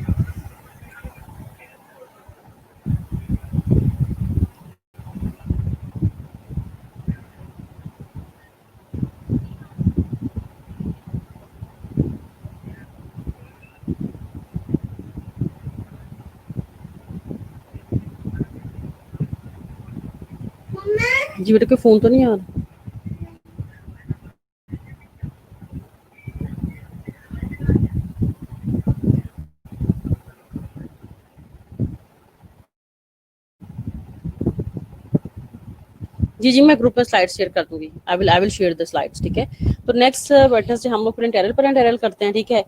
जी बेटा कोई फ़ोन तो नहीं आ रहा? जी, जी, मैं ग्रुप में स्लाइड्स शेयर कर दूँगी। I will share the slides, ठीक है? तो नेक्स्ट वेडनेसडे हम लोग प्रिंट एरर करते हैं, ठीक है?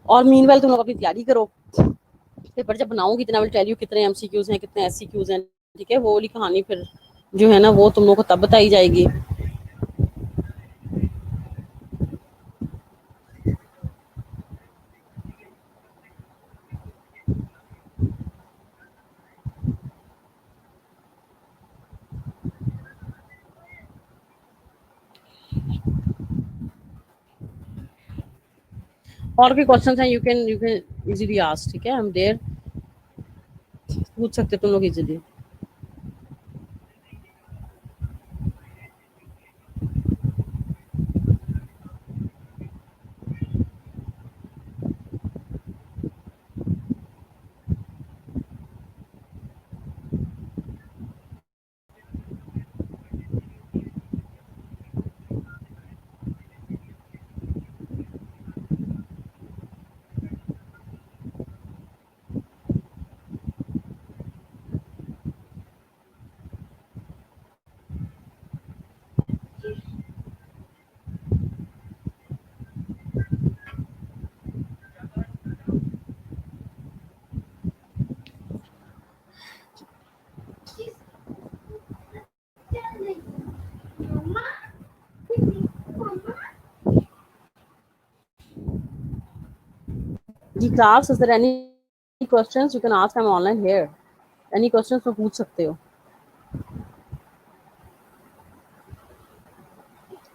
और मीनवाइल तुम लोग अपनी तैयारी करो। पेपर जब बनाऊँगी then I will tell you कितने एमसीक्यूज़ हैं, कितने एससीक्यूज़ हैं, ठीक है? वो वाली कहानी फिर जो है ना वो तुम लोगों को तब बताई जाएगी। और भी क्वेश्चंस हैं, यू कैन इजीली आस्क, ठीक है? आई एम देयर, पूछ सकते हो तुम लोग इजीली। जी class, is there any questions? You can ask, I am online here. Any questions तो पूछ सकते हो,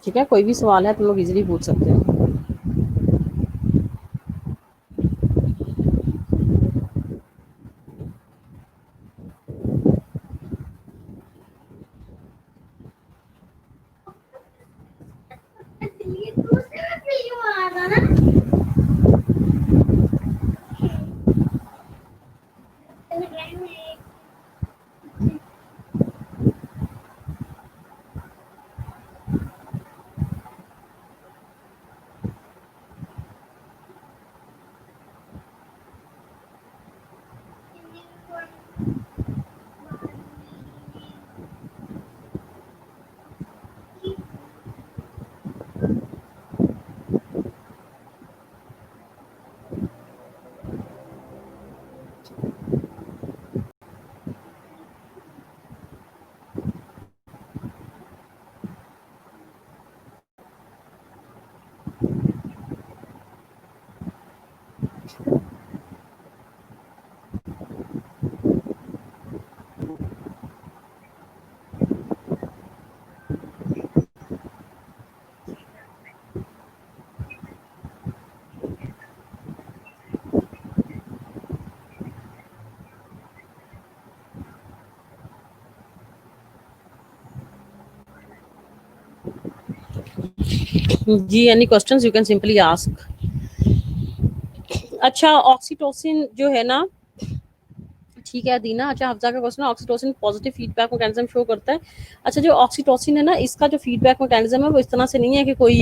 ठीक है? कोई भी सवाल है तुम लोग इजीली पूछ सकते हो। जी, any questions you can simply ask. अच्छा, ऑक्सीटोसिन जो है ना, ठीक है दीना। अच्छा, हफ्जा का क्वेश्चन है, oxytocin positive feedback mechanism show करता है। अच्छा, जो ऑक्सीटोसिन है ना, इसका जो फीडबैक मैकेनिज्म है वो इस तरह से नहीं है कि कोई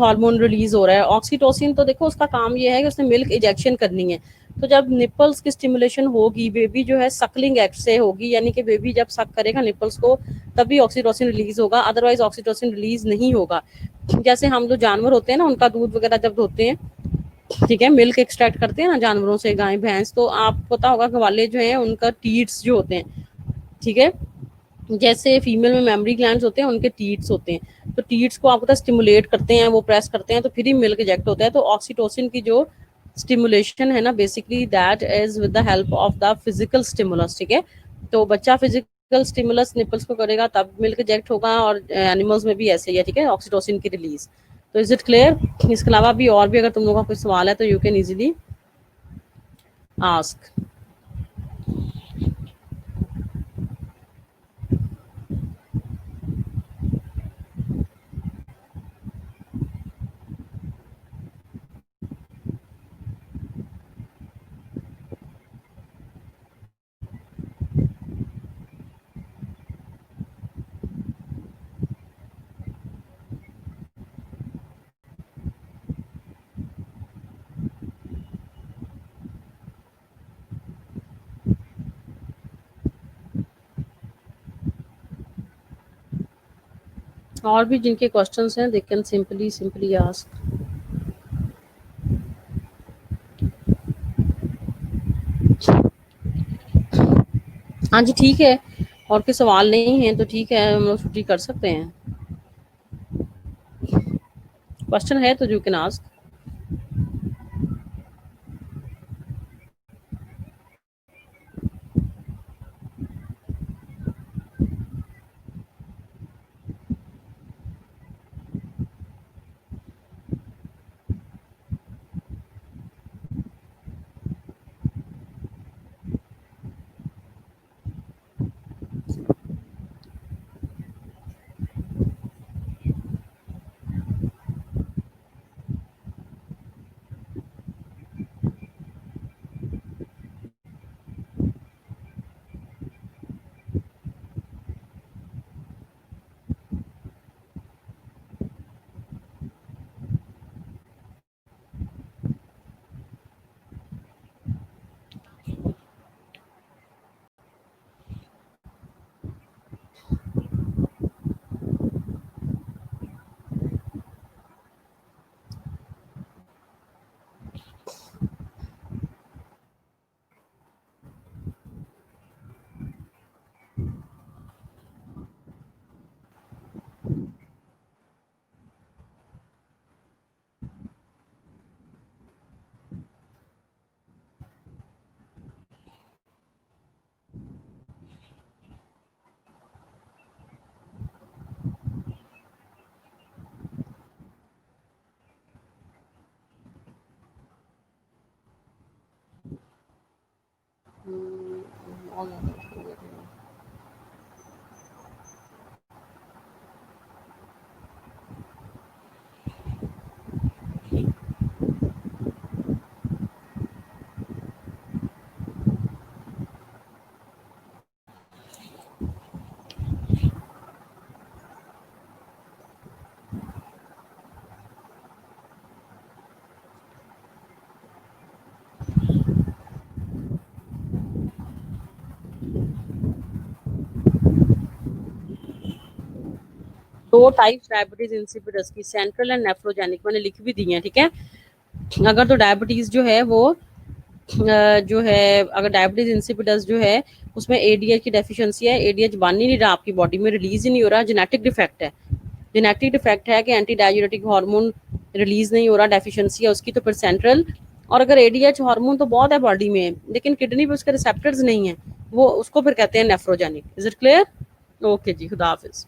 हार्मोन रिलीज हो रहा है। ऑक्सीटोसिन तो देखो उसका काम ये है कि उसने मिल्क इजेक्शन करनी है। तो जब निपल्स की स्टिमुलेशन होगी, बेबी जो है सकलिंग एक्ट से होगी, यानी कि बेबी जब सक करेगा निपल्स को तभी ऑक्सीटोसिन रिलीज होगा, अदरवाइज ऑक्सीटोसिन रिलीज नहीं होगा। जैसे हम जो जानवर होते हैं ना, उनका दूध वगैरह जब धोते हैं, ठीक है, मिल्क एक्सट्रैक्ट करते हैं ना जानवरों से, गाय भैंस, तो आप पता होगा कि वाले जो है उनका टीट्स जो होते हैं, ठीक है, जैसे फीमेल में मेमरी ग्लैंड्स होते हैं, उनके टीट्स होते हैं। तो टीट्स को आप पता स्टिमुलेट करते हैं, वो प्रेस करते हैं, तो फिर ही मिल्क इजेक्ट होता है। तो ऑक्सीटोसिन की जो स्टिमुलेशन है ना, basically that is with the help of the physical stimulus, ठीक है? तो बच्चा फिजिकल स्टिमुलस निपल्स को करेगा तब मिल्क इजेक्ट होगा, और एनिमल्स में भी ऐसे ही है, ठीक है, ऑक्सीटोसिन की रिलीज। तो इज इट क्लियर? इसके अलावा भी और भी अगर तुम लोगों का कोई सवाल है तो यू कैन इजीली आस्क। और भी जिनके क्वेश्चंस हैं दे कैन सिंपली आस्क। हाँ जी ठीक है, और कोई सवाल नहीं है तो ठीक है, हम लोग छुट्टी कर सकते हैं। क्वेश्चन है तो यू कैन आस्क। दो टाइप्स डायबिटीज इंसिपिडस की, सेंट्रल एंड नेफ्रोजेनिक, मैंने लिख भी दी है, ठीक है। अगर तो डायबिटीज जो है वो जो है, अगर डायबिटीज इंसिपिडस जो है उसमें एडीएच की डेफिशिएंसी है, एडीएच बन ही नहीं रहा आपकी बॉडी में, रिलीज ही नहीं हो रहा, जेनेटिक डिफेक्ट है। जेनेटिक डिफेक्ट है कि एंटी डाययूरेटिक हार्मोन रिलीज नहीं हो रहा, डेफिशिएंसी है उसकी, तो फिर सेंट्रल। और अगर एडीएच हार्मोन तो बहुत है बॉडी में लेकिन किडनी पे उसके रिसेप्टर्स नहीं है, वो उसको फिर कहते हैं nephrogenic. Is it clear? Okay जी, खुदा हाफिज।